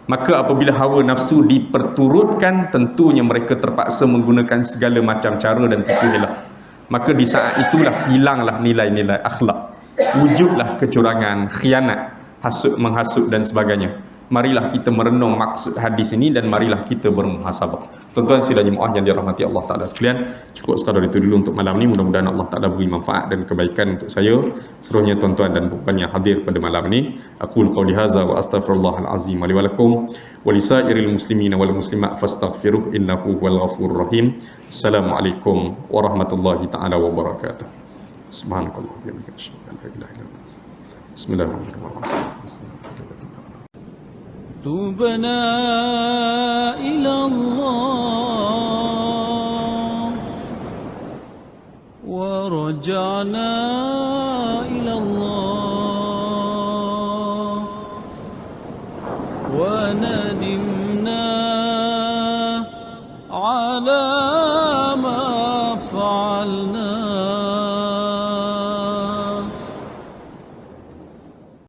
Maka apabila hawa nafsu diperturutkan, tentunya mereka terpaksa menggunakan segala macam cara dan tipu hela. Maka di saat itulah hilanglah nilai-nilai akhlak, wujudlah kecurangan, khianat, hasut menghasut dan sebagainya. Marilah kita merenung maksud hadis ini dan marilah kita bermuhasabah. Tuan-tuan sidang jemaah yang dirahmati Allah Ta'ala sekalian, cukup sekadar itu dulu untuk malam ini. Mudah-mudahan Allah Ta'ala beri manfaat dan kebaikan untuk saya, seluruhnya tuan-tuan dan puan yang hadir pada malam ini. Aqul qawli hadza wa astaghfirullahal azim wa li wa lakum wa lisairil muslimin wal muslimat fastaghfiruh innahu huwal ghafurur rahim. Assalamualaikum warahmatullahi taala wabarakatuh. Subhanakallah wa bihamdika asyhadu an la ilaha illa anta. Bismillahirrahmanirrahim. تبنا إلى الله ورجعنا إلى الله وندمنا على ما فعلنا